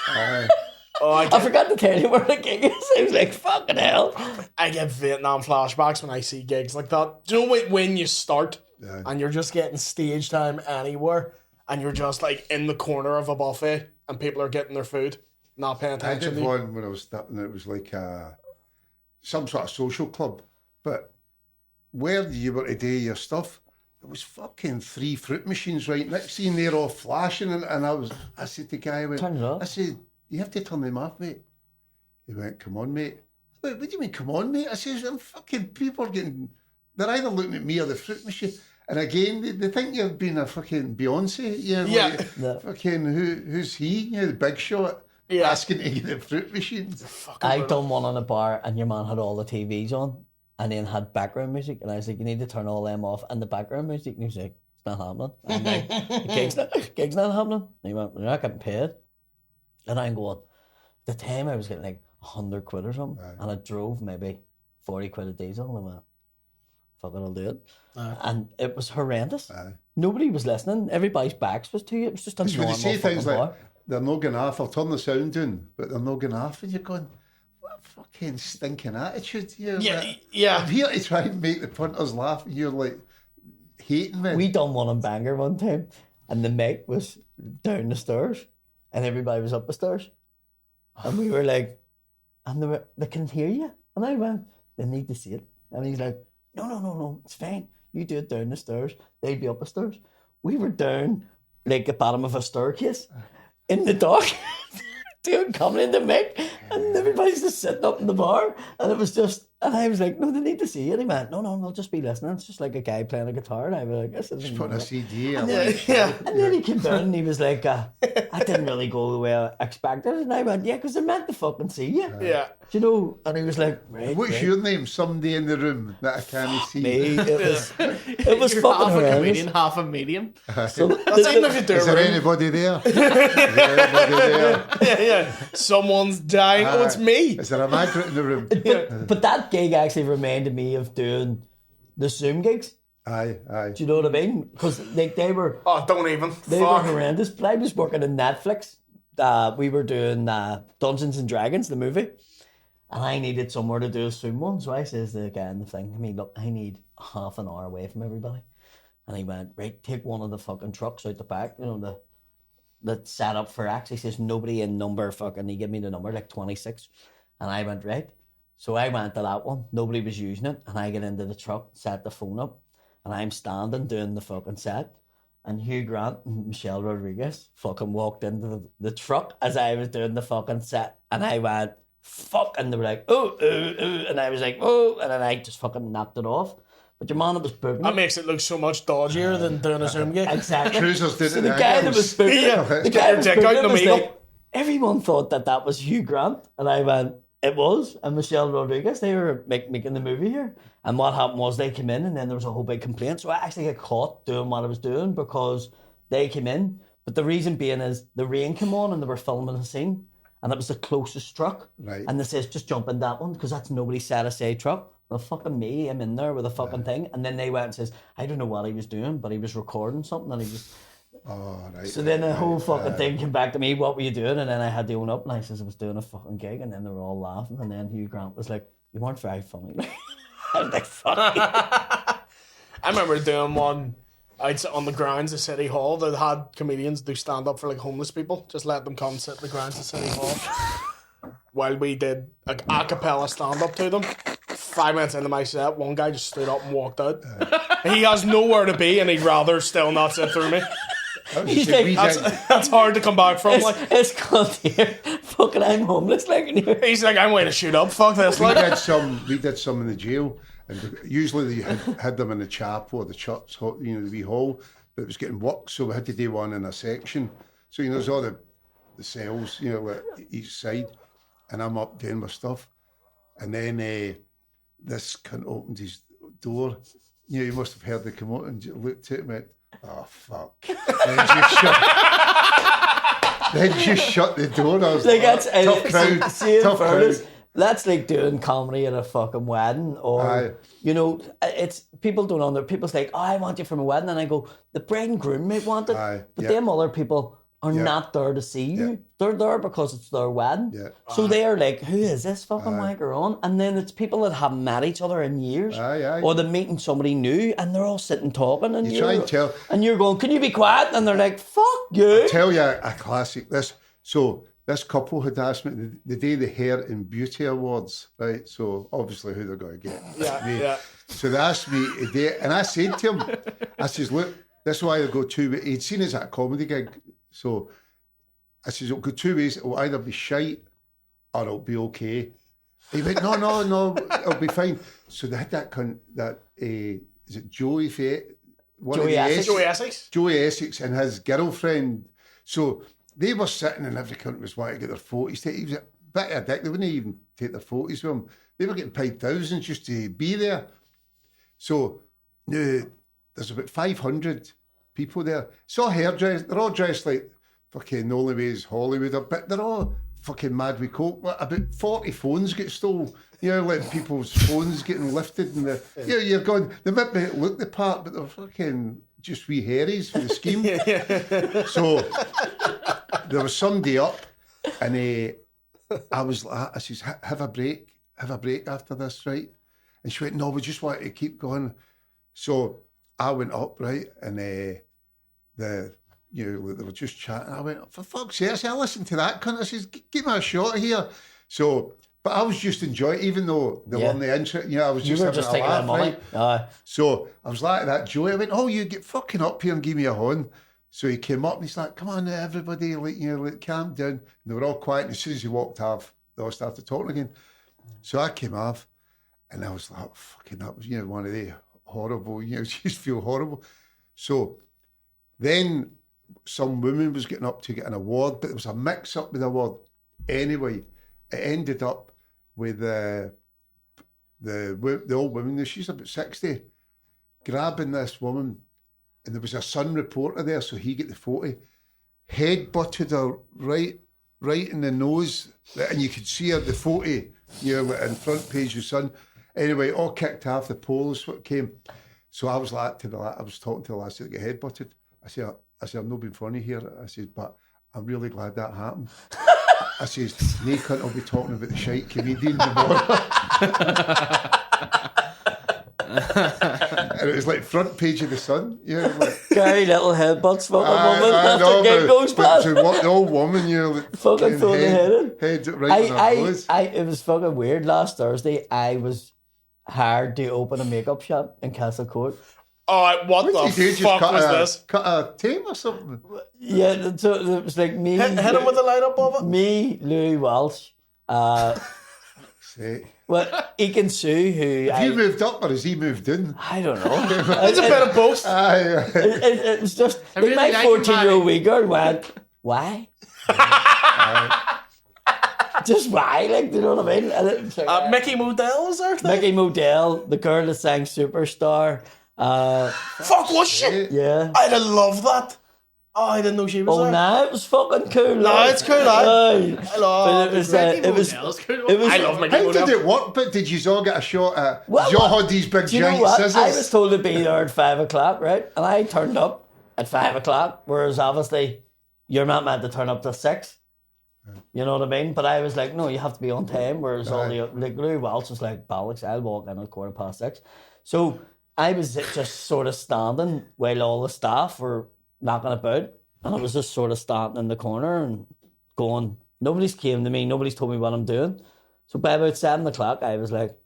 I forgot to tell you where the gig is. I was like, fucking hell. I get Vietnam flashbacks when I see gigs like that. Do you know when you start and you're just getting stage time anywhere and you're just like in the corner of a buffet and people are getting their food, not paying I attention did to you? one when I was starting. It was like some sort of social club, but where you were to do your stuff, there was fucking 3 fruit machines right next to you, and they're all flashing, and I said to the guy, Turn it off. I said, "You have to turn them off, mate." He went, "Come on, mate." I went, "What do you mean, come on, mate?" I says, "I'm fucking people are getting, they're either looking at me or the fruit machine." And again, they think you've been a fucking Beyonce. Yeah. Like, No. fucking, who's he? You know, the big shot. Yeah. Asking to get the fruit machines. I done one on a bar, and your man had all the TVs on, and then had background music, and I was like, "You need to turn all them off." And the background music, and he was like, "It's not happening." I'm like, the gig's not happening. And he went, "You're not getting paid." And I'm going, at the time I was getting like 100 quid or something, and I drove maybe 40 quid a diesel, and I went, "Fuck it, I'll do it." And it was horrendous. Nobody was listening. Everybody's backs was to you. It was just a It's when normal they say things fucking like, bar. "They're not going off, I'll turn the sound down," but they're not going off, and you're going, "What a fucking stinking attitude." You're like, Yeah. I'm here to try and make the punters laugh, and you're like hating me. We done one in Bangor one time, and the mic was down the stairs, and everybody was up the stairs, and we were like, and they can hear you, and I went, "They need to see it," and he's like, No, it's fine. You do it down the stairs. They'd be up the stairs. We were down like the bottom of a staircase in the dark, doing coming in the mic, and everybody's just sitting up in the bar, and it was just. And I was like, "No, they need to see it." And he went, No, they'll just be listening. It's just like a guy playing a guitar. And I was like, "This isn't." Just putting a CD And in. then he came down and he was like, "I didn't really go the way I expected." And I went, "Yeah, because they're meant to fucking see you." Yeah. Do you know? And he was like, "Right." What's right. your name? Somebody in the room that I can't see. Me? It was You're fucking half a horrendous. comedian, half a medium. So That's even if you do Is it there right. anybody there? Is there anybody there? Yeah. Someone's dying. Oh, it's me. Is there a magnet in the room? but that gig actually reminded me of doing the Zoom gigs. Aye. Do you know what I mean? Because they were Oh, don't even. they were Fuck. horrendous. But I was working in Netflix. We were doing Dungeons and Dragons, the movie, and I needed somewhere to do a Zoom one. So I says to the guy in the thing, "I mean, look, I need half an hour away from everybody." And he went, right, take one of the fucking trucks out the back, you know, that's set up for X. He says, nobody in number fucking, he gave me the number, like 26. And I went, right. So I went to that one. Nobody was using it. And I get into the truck, set the phone up, and I'm standing doing the fucking set. And Hugh Grant and Michelle Rodriguez fucking walked into the truck as I was doing the fucking set. And I went, fuck. And they were like, oh, and I was like, oh. And then I just fucking knocked it off. But your man that was booking That it. makes it look so much dodgier than doing a Zoom gig. Exactly. Cruisers did So it the now. guy that was booking Yeah. it, the guy that was Check booking out it the was Meagle. like, everyone thought that was Hugh Grant. And I went, it was. And Michelle Rodriguez, they were making the movie here. And what happened was they came in and then there was a whole big complaint. So I actually got caught doing what I was doing because they came in. But the reason being is the rain came on and they were filming a scene. And that was the closest truck. Right. And they says, just jump in that one because that's nobody's set aside truck. Well, fucking me, I'm in there with a fucking thing. And then they went and says, I don't know what he was doing, but he was recording something and he was... Oh, right. So then the whole fucking thing came back to me, what were you doing? And then I had to own up and I says I was doing a fucking gig and then they were all laughing and then Hugh Grant was like, you weren't very funny. I was like, fuck you. I remember doing one out on the grounds of City Hall that had comedians do stand up for like homeless people. Just let them come sit in the grounds of City Hall. While we did a cappella stand up to them. 5 minutes into my set, one guy just stood up and walked out. He has nowhere to be and he'd rather still not sit through me. He's like, That's hard to come back from. Like, it's called here. Fucking I'm homeless like in here. he's like, I'm going to shoot up. Fuck this. Like, We did some in the jail, and usually they had them in the chapel or the church, you know, the wee hall, but it was getting work, so we had to do one in a section. So, you know, there's all the cells, you know, like each side, and I'm up doing my stuff, and then this cunt opened his door. You know, you must have heard they come out and looked at him and went, oh, fuck. Then just shut the door. I was Like that's tough crowd. see in Tough fairness, crowd. that's like doing comedy at a fucking wedding or Aye. you know, it's people don't know. People's like, oh, I want you from a wedding, and I go, the bride and groom may want it, Aye, but yeah. them other people are Yeah. not there to see you. Yeah. They're there because it's their wedding. Yeah. So they're like, who is this fucking wanker on? And then it's people that haven't met each other in years. Aye. Or they're meeting somebody new and they're all sitting talking and You try and tell. and you're going, can you be quiet? And they're like, fuck you. Tell you a classic. This couple had asked me the day the Hair and Beauty Awards, right? So obviously who they're going to get. Me. yeah. So they asked me today, and I said to him, I says, look, this is why I go two ways. He'd seen us at a comedy gig, so I says, it'll go two ways. It'll either be shite or it'll be okay. He went, no, it'll be fine. So they had is it Joey Fate? Joey Essex. Joey Essex. Joey Essex and his girlfriend. So they were sitting and every cunt was wanting to get their photos taken. He was a bit of a dick. They wouldn't even take their photos with him. They were getting paid thousands just to be there. So there's about 500 people there. It's all hairdressed. They're all dressed like fucking the only way is Hollywood, but they're all fucking mad with coke. About 40 phones get stolen. You know, like people's phones getting lifted and you know, you're going, they might be look the part, but they're fucking just wee hairies for the scheme. So there was somebody up and I says, have a break after this, right? And she went, no, we just want to keep going. So I went up, right? And they were just chatting. I went, for fuck's sake, I said, I listened to that cunt. I says, give me a shot here. So, but I was just enjoying it, even though they weren't the interest. You know, I was just having a taking laugh, that money. right? So I was like that Joey. I went, oh, you get fucking up here and give me a horn. So he came up and he's like, come on, everybody, calm down. And they were all quiet. And as soon as he walked off, they all started talking again. So I came off and I was like, fucking, that was, one of the horrible, just feel horrible. So then some woman was getting up to get an award, but there was a mix-up with the award. Anyway, it ended up with the old woman, she's about 60, grabbing this woman, and there was a Sun reporter there, so he get the photo, head-butted her right in the nose, and you could see her, the photo, in front page of Sun. Anyway, all kicked off, the police came. So I was like I was talking to the last that got head-butted. I said, I've not been funny here. I said, but I'm really glad that happened. I says, no cunt will be talking about the shite comedian tomorrow. and it was like front page of the Sun. Yeah, like, Gary Little headbutts fucking woman I after know, gig goes but past. to what the old woman, you know, like, Fucking throwing the head in. head right on her nose. It was fucking weird. Last Thursday, I was hired to open a makeup shop in Castle Court. What What the did you do? fuck Just was this? cut a tape or something? Yeah, so it was like me. Hit him with the lineup of it. Me, Louis Walsh. Say, Well, Ekin Sue, who have you moved up or has he moved in? I don't know. It's a bit of both. Aye. It was just like really my like him, 14-year-old wee girl went, why? Just why? Like, do you know what I mean? And it was like, Mickey Modell was there. Mickey Modell, the girl that sang Superstar. Fuck, was she? Yeah. I'd have loved that. Oh, I didn't know she was Oh, there. nah, it was fucking cool. No, lad. it's cool, lad. Aye. I love But it was, Mickey it was, Modell's cool. it was, I love Mickey How did Modell. it work? But did you all get a shot at? Well, you all had these big Do you know giant what? scissors. I was told to be there at 5 o'clock, right? And I turned up at 5 o'clock, whereas obviously you're not meant to turn up till 6. You know what I mean? But I was like, no, you have to be on time. Whereas all the like Louis Walsh was like, bollocks, I'll walk in at 6:15. So I was just sort of standing while all the staff were knocking about, and I was just sort of standing in the corner and going, nobody's came to me, nobody's told me what I'm doing. So by about 7 o'clock, I was like,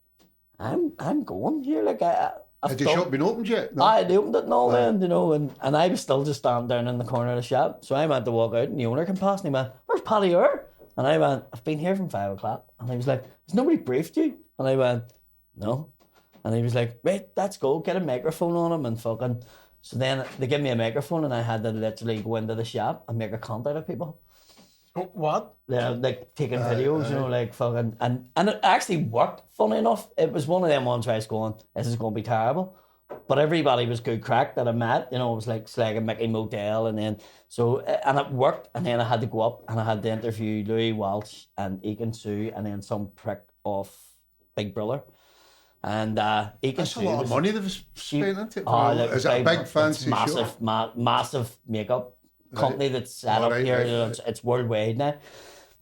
I'm going here. Like I've Had the done- shop been opened yet? No. I opened it and all then, you know, and I was still just standing down in the corner of the shop. So I went to walk out and the owner came past and he went, where's Paddy Orr? And I went, I've been here from 5 o'clock. And he was like, has nobody briefed you? And I went, no. And he was like, wait, let's go, get a microphone on him and fucking... So then they gave me a microphone and I had to literally go into the shop and make a cunt out of people. What? Yeah, like taking videos, you know, like fucking... And it actually worked, funny enough. It was one of them ones where I was going, this is going to be terrible. But everybody was good crack that I met, you know, it was like slagging Mickey Modell and then, so, and it worked, and then I had to go up and I had to interview Louis Walsh and Ekin Sue and then some prick off Big Brother. And Ekin That's a Sue lot was, of money they've spent into it. oh, look, Is it a big fancy massive, shop? massive makeup company that's set Oh, up right, here, right, you know, right. it's worldwide now.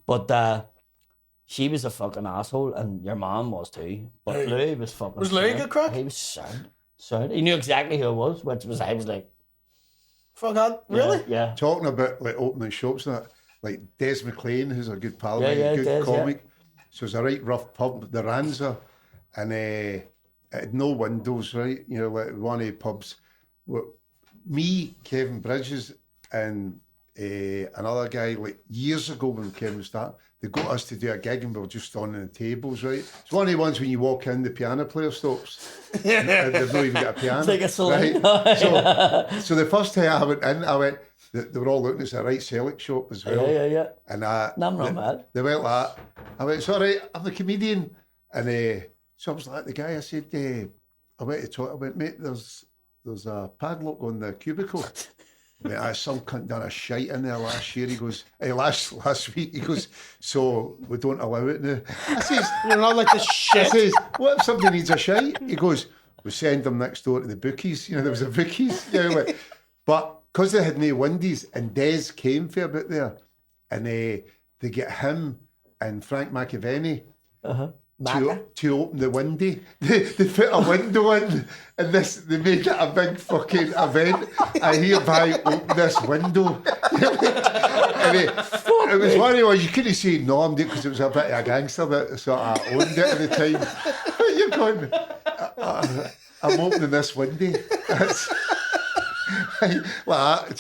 But she was a fucking asshole, and your mom was too. But Hey. Louis was fucking. Was Louis sound. good crack? He was sound. He knew exactly who it was, which was I was like, Fuck that. Really? Yeah. Talking about like opening shops and that, like Des McLean, who's a good pal of Yeah, mine, yeah, good Des, comic. So it's a right rough pub, the Ranza, and it had no windows, right? You know, like one of the pubs. Me, Kevin Bridges, and another guy, like years ago when Kevin was starting, they got us to do a gig and we were just on the tables, right? It's one of the ones when you walk in, the piano player stops. And they've not even got a piano. It's like a saloon. Right? So the first time I went in, they were all looking, it's a right Celtic shop as well. Yeah. And No, I'm not mad. they went like that. I went, sorry, I'm the comedian. And so I was like, the guy, I said, I went to talk, I went, mate, there's a padlock on the cubicle. I went, some cunt done a shite in there last year. He goes, hey, last week. He goes, so we don't allow it now. I says, You're not like the I shit. says, what if somebody needs a shite? He goes, we send them next door to the bookies. You know, there was a bookies. You know, like, but because they had no windies, and Des came for a bit there, and they get him and Frank McAvenny to open the windy. They put a window in, and they made it a big fucking event. I hereby open this window. And it was one of the ones you couldn't say no, I'm doing because it was a bit of a gangster that sort of owned it at the time. But you're going, I'm opening this windy. That's like that.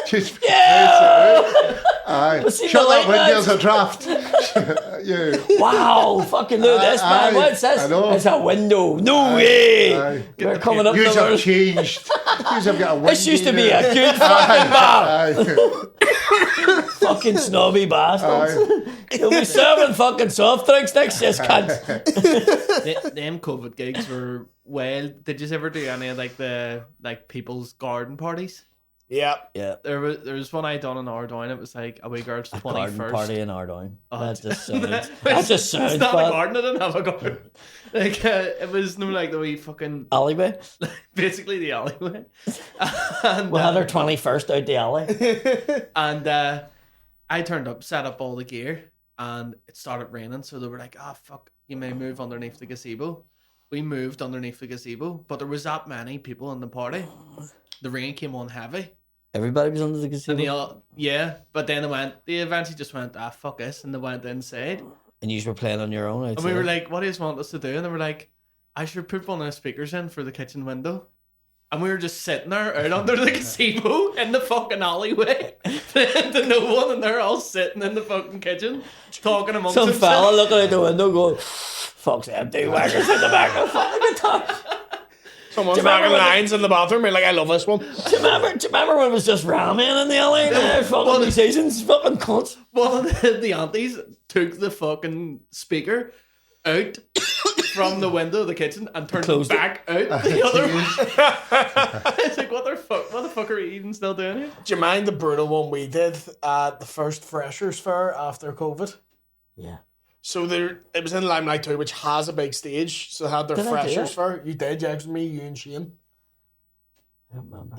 Just aye. See Shut the that light, window, lads? there's a draft. Yeah. Wow, fucking look at this, man. Aye, What's this? I know. It's a window. No way. Aye. We're coming up Yous the have road. changed. Yous have got a windy. This used to be now. a good fucking bar. Aye. Fucking snobby bastards. You'll be serving fucking soft drinks next year, cunt. Them COVID gigs were wild. Did you ever do any of like the people's garden parties? Yeah. Yeah. There was one I done in Ardoyne. It was like a wee girl's Garden 21st. party in Ardoyne. Oh, That just sounds. It's- That just sounds It's not a bad. garden. I didn't have a garden. Like it was no like the wee fucking Alleyway. basically the alleyway. And, We had our 21st out the alley. and I turned up, set up all the gear, and it started raining. So they were like, "Ah, fuck, you may move underneath the gazebo." we moved underneath the gazebo, but there was that many people in the party. The rain came on heavy. Everybody was under the And gazebo. they all, yeah, but then they eventually just went, fuck this, and they went inside. And you were playing on your own outside. And we were like, what do you want us to do? And they were like, I should put one of the speakers in for the kitchen window. And we were just sitting there out under the gazebo in the fucking alleyway. To no one, and they're all sitting in the fucking kitchen talking amongst some themselves. fella looking out the window going, fuck's empty, whackers in the back of the fucking guitar. Someone's knocking lines in the bathroom. You're like, I love this one. Do you remember when it was just ramen in the alley? Fucking musicians, fucking cunts. One of the aunties took the fucking speaker out from the window of the kitchen and turned Closed it back out the other way. It's like, what the fuck are we even still doing here? Do you mind the brutal one we did at the first Freshers Fair after COVID? Yeah. So it was in Limelight 2, which has a big stage. So they had their Did I do Freshers that? Fair. You did, yeah, it was me, you and Shane. I don't remember.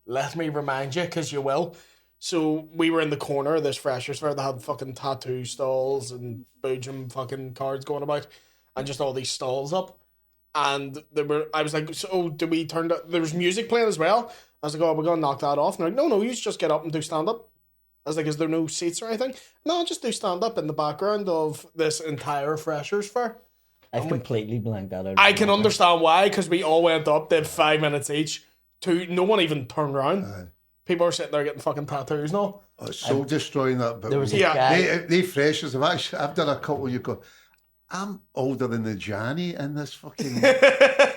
Let me remind you, because you will. So we were in the corner of this Freshers Fair. They had fucking tattoo stalls and boojum fucking cards going about, and just all these stalls up. And I was like, so do we turn to, there was music playing as well. I was like, oh, we're going to knock that off. And they're like, no, you just get up and do stand-up. I was like, is there no seats or anything? No, just do stand-up in the background of this entire Freshers Fair. I've completely blanked that out. I can understand why, because we all went up, did 5 minutes each. No one even turned around. People are sitting there getting fucking tattoos and all. Oh, it's soul destroying that. But There was a guy. they freshers. I've done a couple. You go, I'm older than the Johnny in this fucking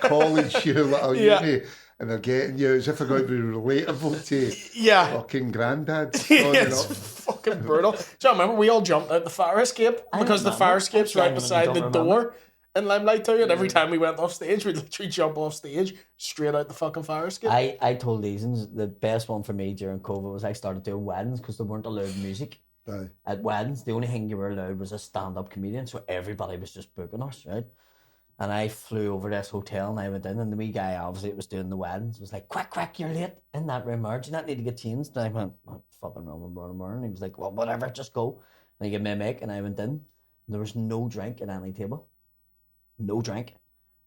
college year, little uni, and they're getting you as if they're going to be relatable to fucking granddad. It's fucking brutal. Do you remember we all jumped out the fire escape because the fire escape's right beside the door in Limelight 2, and every time we went off stage, we'd literally jump off stage straight out the fucking fire escape. I told Leesons the best one for me during COVID was I started doing weddings because they weren't allowed music. Aye. At weddings, the only thing you were allowed was a stand-up comedian, so everybody was just booking us, right? And I flew over this hotel and I went in, and the wee guy obviously was doing the weddings was like, quick, you're late in that room, do you not need to get changed? And I went, what fucking wrong with tomorrow? And he was like, well, whatever, just go. And he gave me a mic and I went in, and there was no drink at any table. No drink.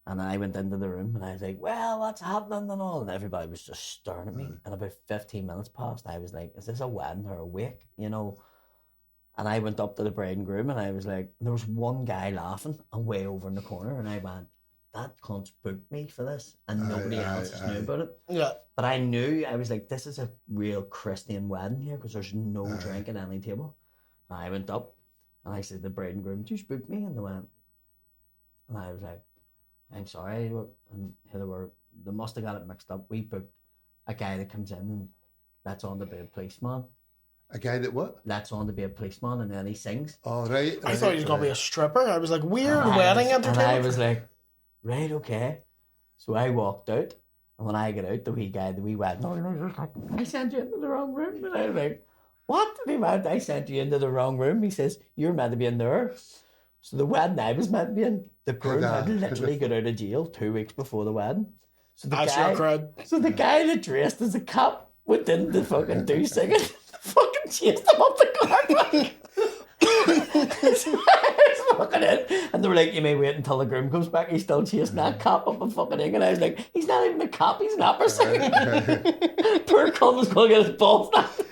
And I went into the room and I was like, well, what's happening and all? And everybody was just staring at me. And about 15 minutes passed, I was like, is this a wedding or a wake? You know? And I went up to the bride and groom and I was like, there was one guy laughing way over in the corner, and I went, that cunt's booked me for this, and nobody else knew about it. Yeah. But I knew, I was like, this is a real Christian wedding here because there's no drink at any table. And I went up and I said to the bride and groom, did you book me? And they went, and I was like, I'm sorry. And they must have got it mixed up. We booked a guy that comes in and that's on to be a policeman. A guy that what? That's on to be a policeman, and then he sings. Oh, right. I thought he was going to be a stripper. I was like, weird And wedding And I entertainment. was like, right, okay. So I walked out, and when I get out, the wee wedding organizer was like, I sent you into the wrong room. And I was like, what? And he went, I sent you into the wrong room. He says, you're meant to be in there. So the wedding I was meant to be in, the groom had literally got out of jail 2 weeks before the wedding. So the That's guy, your crowd. So the guy that dressed as a cop went in to fucking do singing. Fucking chased him up the car. So I was fucking in, and they were like, you may wait until the groom comes back. He's still chasing that cop up the fucking thing. And I was like, he's not even a cop, he's an opera singer. Poor cunt was going to get his balls knocked.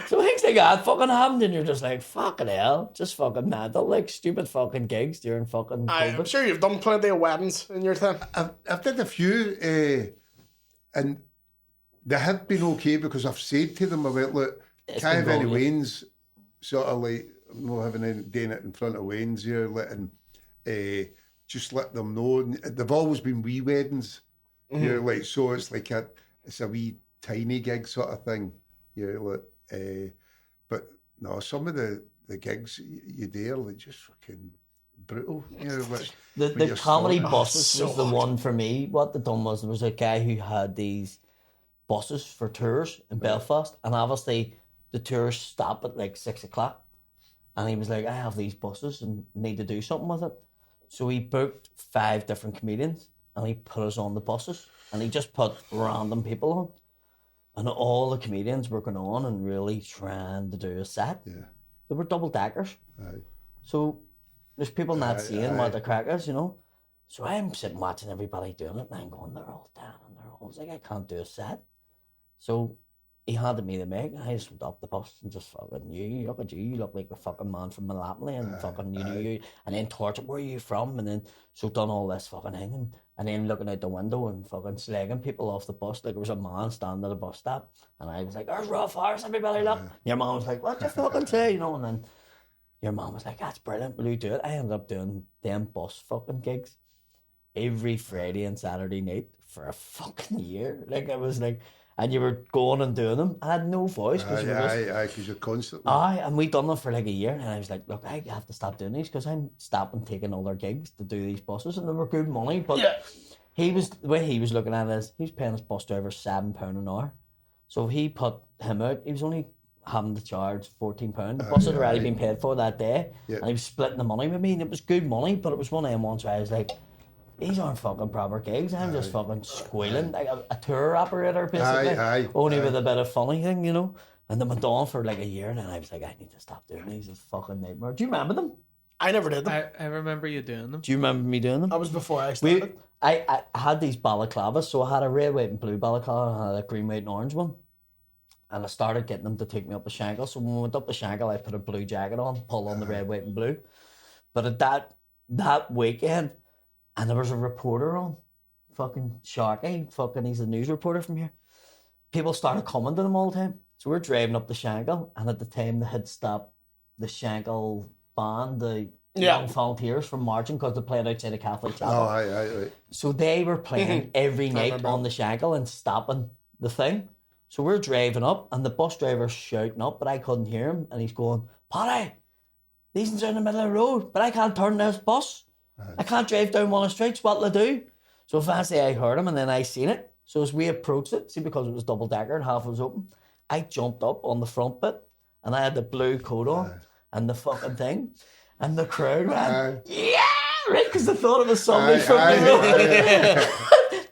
So things like that fucking happened, and you're just like, fucking hell, just fucking mental, like stupid fucking gigs during fucking I'm COVID. sure you've done plenty of weddings in your time. I've did a few, and they have been okay because I've said to them about, look, It's can't have been any wrong, Wayne's sort of like, I'm not having any doing it in front of Wayne's here, letting, just let them know. And they've always been wee weddings, you know, like, so it's like it's a wee tiny gig sort of thing, you know, like, but no, some of the gigs you do are like just fucking brutal, you know, like, when The you're comedy starting. buses so was the hard. one for me. What they done was there was a guy who had these buses for tours in Belfast, and obviously the tours stop at like 6 o'clock, and he was like, I have these buses and need to do something with it. So he booked 5 different comedians and he put us on the buses, and he just put random people on, and all the comedians were going on and really trying to do a set. Yeah. They were double deckers. Aye. So There's people not seeing what the crack is, you know. So I'm sitting watching everybody doing it, and I'm going, they're all down, and they're all like, I can't do a set. So he handed me the mic, and I just went up the bus and just fucking, you look at you, you look like the fucking man from Malapney, and fucking you, and then torture, where are you from? And then so done all this fucking thing, and then looking out the window and fucking slagging people off the bus. Like there was a man standing at a bus stop, and I was like, there's rough horse, everybody look. Your mom was like, what you fucking say, you know? And then your mom was like, that's brilliant, will you do it? I ended up doing them bus fucking gigs every Friday and Saturday night for a fucking year. Like it was like, and you were going and doing them. I had no voice because you're constantly. And we done them for like a year, and I was like, look, I have to stop doing these because I'm stopping taking other gigs to do these buses, and they were good money. But the way he was looking at it is he was paying his bus driver £7 an hour. So if he put him out, he was only having to charge £14. The bus had already been paid for that day, and he was splitting the money with me, and it was good money, but it was one of them ones where I was like, these aren't fucking proper gigs. I'm just fucking squealing like a tour operator, basically. Only with a bit of funny thing, you know. And they went on for like a year, and then I was like, I need to stop doing these. It's fucking nightmare. Do you remember them? I never did them. I remember you doing them. Do you remember me doing them? That was before I started. I had these balaclavas, so I had a red, white, and blue balaclava, and I had a green, white, and orange one. And I started getting them to take me up the Shankill. So when we went up the Shankill, I put a blue jacket on, pulled on the red, white, and blue. But at that weekend, and there was a reporter on, fucking Sharky, he's a news reporter from here. People started coming to them all the time. So we're driving up the Shankill, and at the time they had stopped the Shankill band, the young volunteers from marching because they played outside a Catholic chapel. So they were playing every night on the Shankill and stopping the thing. So we're driving up, and the bus driver's shouting up, but I couldn't hear him, and he's going, Paddy, these are in the middle of the road, but I can't turn this bus. I can't drive down one of the streets, what'll I do? So fancy I heard him, and then I seen it. So as we approached it, see, because it was double decker and half was open, I jumped up on the front bit, and I had the blue coat on and the fucking thing, and the crowd went, yeah, right, because they thought it was somebody from the road.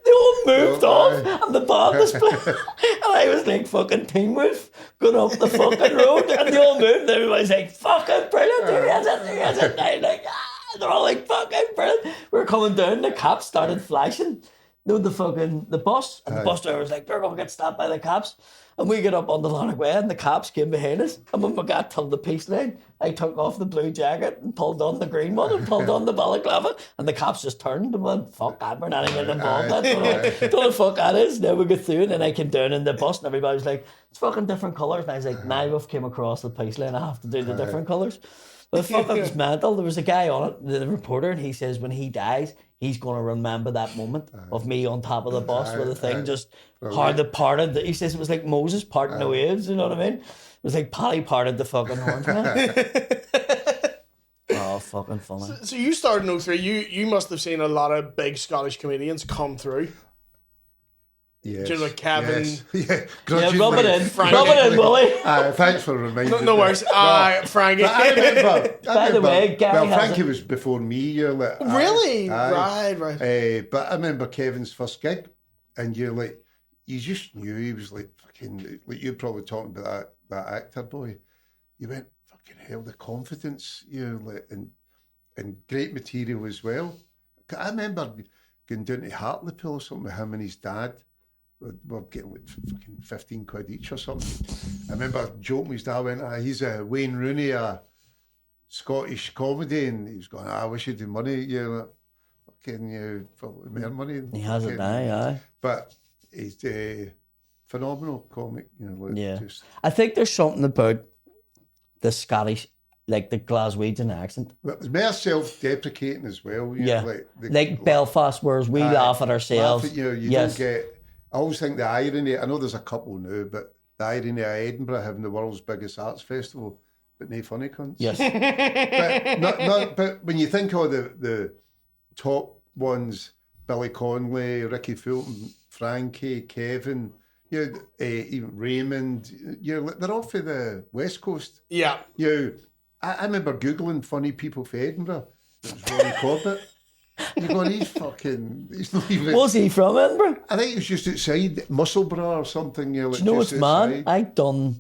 They all moved off, and the band was playing, and I was like fucking Teen Wolf going up the fucking road, and they all moved, and everybody's like, fucking brilliant, here's it, and I'm like, they're all like, fucking brilliant. We're coming down, the cops started flashing. The bus, and the bus driver was like, they're going to get stopped by the cops. And we get up on the Lanark Way, and the cops came behind us. And when we got till the peace line, I took off the blue jacket and pulled on the green one and pulled on the balaclava. And the cops just turned and went, fuck that, we're not even involved. Don't know what the fuck that is. Now we get through, and then I came down in the bus, and everybody was like, it's fucking different colours. And I was like, now we've came across the peace line, I have to do the different colours. But fuck, it was mental. There was a guy on it, the reporter, and he says when he dies, he's going to remember that moment of me on top of the bus with the thing just hard the parted. He says it was like Moses parting the waves, you know what I mean? It was like Paddy parted the fucking horns. Oh, fucking funny. So you started in 03. You must have seen a lot of big Scottish comedians come through. Yes. Do you know, like Kevin? Yes. Rub it in, Willie. Thanks for reminding me. No worries. Frankie. I remember. By the way, Gary Frankie was before me. You're like, really? Right. But I remember Kevin's first gig, and you're like, you just knew he was like fucking, like you're probably talking about that actor boy. You went, fucking hell, the confidence, like, and great material as well. I remember going down to Hartlepool or something with him and his dad. We're getting like fucking 15 quid each or something. I remember joking with his dad, went, he's a Wayne Rooney, a Scottish comedy, and he was going, I wish you'd do money, fucking, for more money. He has it now, aye. But he's a phenomenal comic, Just... I think there's something about the Scottish, like the Glaswegian accent. But it's more self-deprecating as well. Like Belfast, whereas we laugh at ourselves. Laugh at you don't get... I always think the irony, I know there's a couple now, but the irony of Edinburgh having the world's biggest arts festival, but no funny cunts. Yes. but when you think of the top ones, Billy Connolly, Ricky Fulton, Frankie, Kevin, even Raymond, they're all for the West Coast. Yeah. I remember Googling funny people for Edinburgh. It was Ronnie Corbett. You're going, he's not even... Was he from Edinburgh? I think he was just outside Musselburgh or something. Do you know what's mad? I done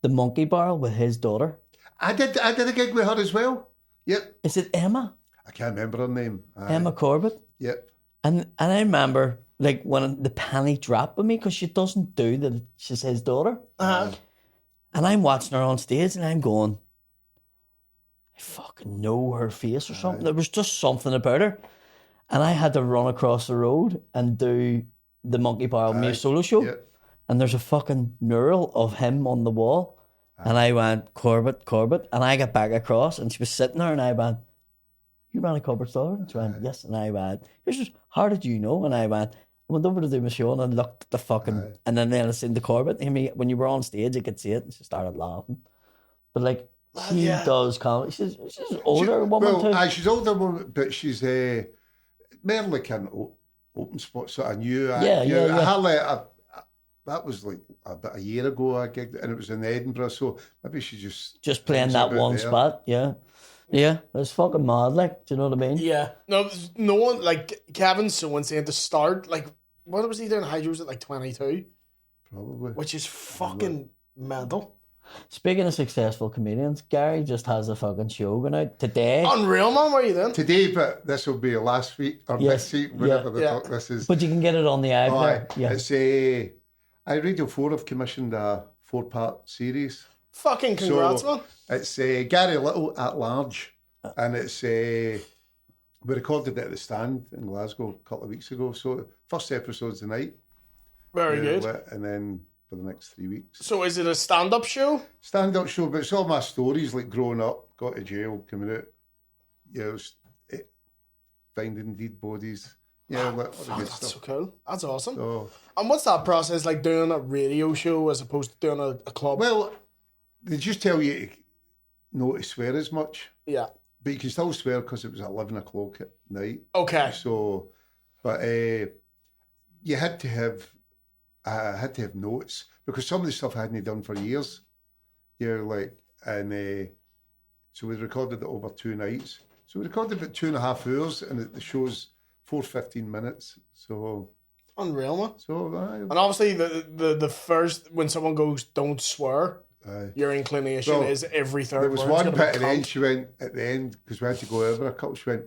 the Monkey Barrel with his daughter. I did a gig with her as well. Yep. Is it Emma? I can't remember her name. Aye. Emma Corbett? Yep. And I remember like when the penny dropped with me because she doesn't do that. She's his daughter. Uh-huh. And I'm watching her on stage and I'm going, I fucking know her face or something. There was just something about her. And I had to run across the road and do the Monkey Bar Me solo show. Yep. And there's a fucking mural of him on the wall. And I went, Corbett. And I got back across and she was sitting there and I went, you ran a Corbett's daughter? And she went, yes. And I went, how did you know? And I went over to do my show and I looked at the fucking, and then I seen the Corbett. I mean, when you were on stage, you could see it and she started laughing. But like, she does comedy. She's older woman too. She's older woman, but she's more like an open spot sort of new. Yeah. That was like about a year ago I gigged, and it was in Edinburgh, so maybe she just playing that one spot, yeah. Yeah, it's fucking mad, like, do you know what I mean? Yeah. No, there's no one, like, Kevin's so insane to start, like, what was he doing hydros at, like, 22? Probably. Which is fucking mental. Speaking of successful comedians, Gary just has a fucking show going out today. Unreal, man, what are you doing? Today, but this will be last week, or next week, whenever the talk this is. But you can get it on the iPad. Yeah. It's Radio 4 have commissioned a 4-part series. Fucking congrats, man. It's Gary Little at Large, and it's we recorded it at the Stand in Glasgow a couple of weeks ago. So first episode's tonight. Very good. And then for the next 3 weeks. So is it a stand-up show? Stand-up show, but it's all my stories, like growing up, got to jail, coming out, finding dead bodies. Yeah, that's so cool. That's awesome. So, and what's that process like doing a radio show as opposed to doing a club? Well, they just tell you not to swear as much. Yeah. But you can still swear because it was 11 o'clock at night. Okay. So, but you had to have notes because some of the stuff I hadn't done for years. So we recorded it over 2 nights. So we recorded about 2.5 hours, and the show's 15 minutes. So unreal, man. So and obviously the first when someone goes don't swear, your inclination is every third. There was one bit at the end. She went at the end because we had to go over a couple. She went,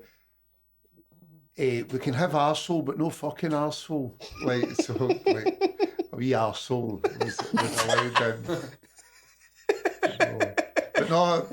"We can have arsehole, but no fucking arsehole." Like so, like a wee arsehole was allowed in. But no,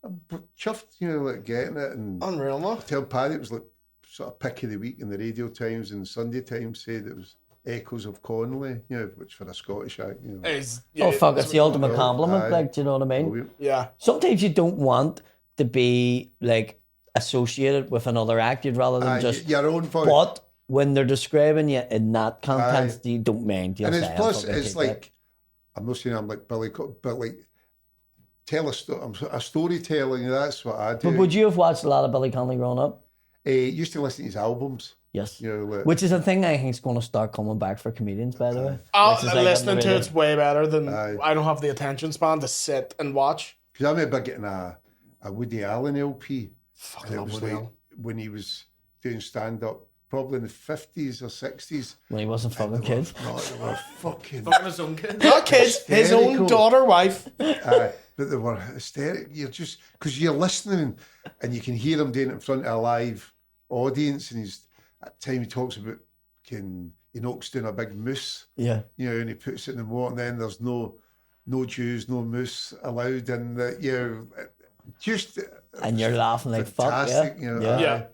I'm chuffed, like getting it and unreal, man. Tell Paddy it was like sort of pick of the week in the Radio Times and Sunday Times said it was Echoes of Connolly, which for a Scottish act, it's the ultimate compliment, like, do you know what I mean? Yeah. Sometimes you don't want to be like associated with another act, you'd rather than just your own voice. But when they're describing you in that context, you don't mind. And it's plus, it's like, I'm not saying I'm like Billy, but like, tell a story. I'm a storytelling. That's what I do. But would you have watched a lot of Billy Connolly growing up? Used to listen to his albums. Yes. Which is a thing I think is going to start coming back for comedians, by the way. Listening to it's way better than I don't have the attention span to sit and watch. Because I remember getting a Woody Allen LP. Fucking love Woody Allen. When he was doing stand-up, probably in the 50s or 60s. When he wasn't fucking kids. No, they were fucking his own kids. Not kids, his own daughter, wife. But they were hysterical. You're just, because you're listening and you can hear him doing it in front of a live audience, and at the time he talks about he knocks down a big moose. Yeah. And he puts it in the water, and then there's no Jews, no moose allowed, and just and you're laughing like fuck, yeah.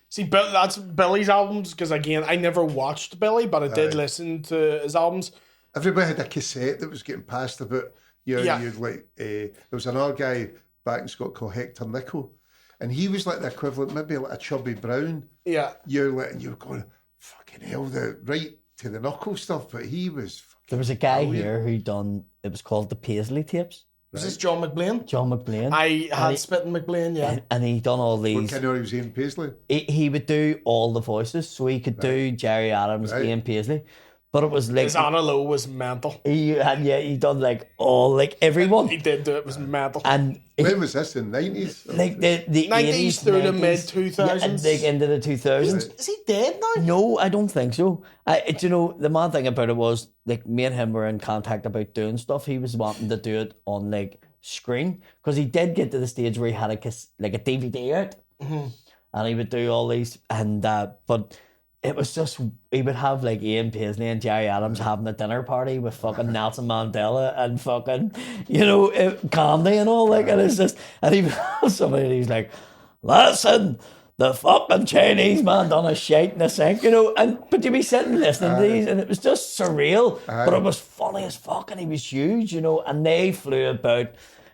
See, that's Billy's albums, because again, I never watched Billy, but I did listen to his albums. Everybody had a cassette that was getting passed about. You'd like there was another guy back in Scotland called Hector Nichol, and he was like the equivalent, maybe like a Chubby Brown. Yeah. You're going, fucking hell, right to the knuckle stuff, but he was. There was a guy here who done. It was called the Paisley Tapes. Was this John McBlain? John McBlain. I had Spitting McBlain, yeah. And he done all these. What kind of he was Ian Paisley? He would do all the voices, so he could do Jerry Adams, Ian Paisley. But it was like his Anna Lowe was mental. He done like everyone. He did do it. Was mental. And when was this in the 90s? Like the 90s through the mid 2000s. And like into the 2000s. Is he dead now? No, I don't think so. The mad thing about it was like me and him were in contact about doing stuff. He was wanting to do it on like screen, because he did get to the stage where he had a DVD out, and he would do all these, and but it was just, he would have like Ian Paisley and Jerry Adams having a dinner party with fucking Nelson Mandela and fucking, Gandhi and all, like, and it's just, and he would have somebody, and he's like, listen, the fucking Chinese man done a shite in the sink, but you'd be sitting listening to these, and it was just surreal, but it was funny as fuck, and he was huge, and they flew about,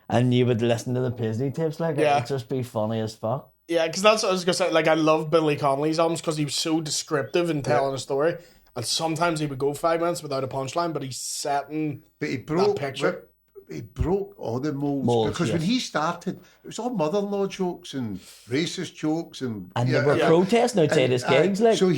and you would listen to the Paisley tapes, like, it would just be funny as fuck. Yeah, because that's what I was going to say. Like, I love Billy Connolly's albums because he was so descriptive in telling a story. And sometimes he would go 5 minutes without a punchline, but he's setting that picture. He broke all the molds because when he started, it was all mother-in-law jokes and racist jokes. And they were protesting outside his gigs. Like. So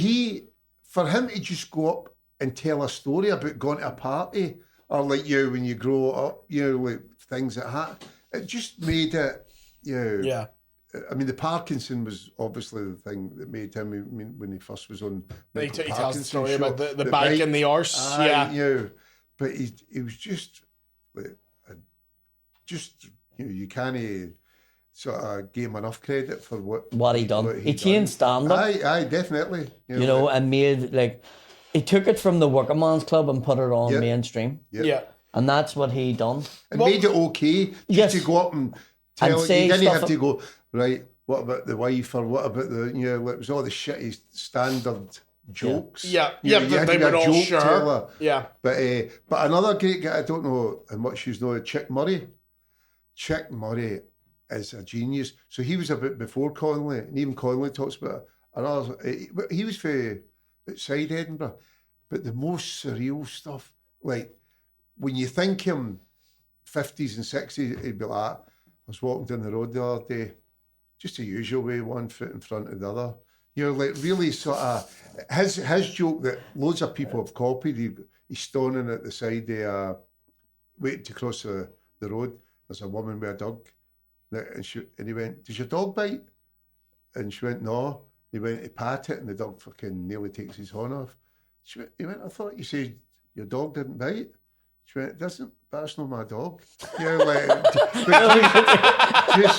for him to just go up and tell a story about going to a party, or like when you grow up, like things that happen, it just made it, Yeah. I mean, the Parkinson was obviously the thing that made him. I mean, when he first was on, he tells the story about the bike and the arse. But he was just, you can't sort of give him enough credit for what he done. He changed stand-up. Aye, definitely. And made, like, he took it from the working man's club and put it on mainstream. Yeah. And that's what he done. And made it okay just to go up and tell. You didn't have to go, right, what about the wife, or what about the, it was all the shitty standard jokes. Yeah, they were all sure. Yeah. But another great guy, I don't know how much you know, Chick Murray. Chick Murray is a genius. So he was a bit before Connolly, and even Connolly talks about it. He was for outside Edinburgh, but the most surreal stuff, like when you think him 50s and 60s, he'd be like, I was walking down the road the other day, just the usual way, one foot in front of the other. Like really sort of, his joke that loads of people have copied, he's standing at the side there, waiting to cross the road. There's a woman with a dog. And he went, does your dog bite? And she went, no. He went to pat it, and the dog fucking nearly takes his horn off. He went, I thought you said your dog didn't bite. She went, it doesn't, but that's not my dog. Just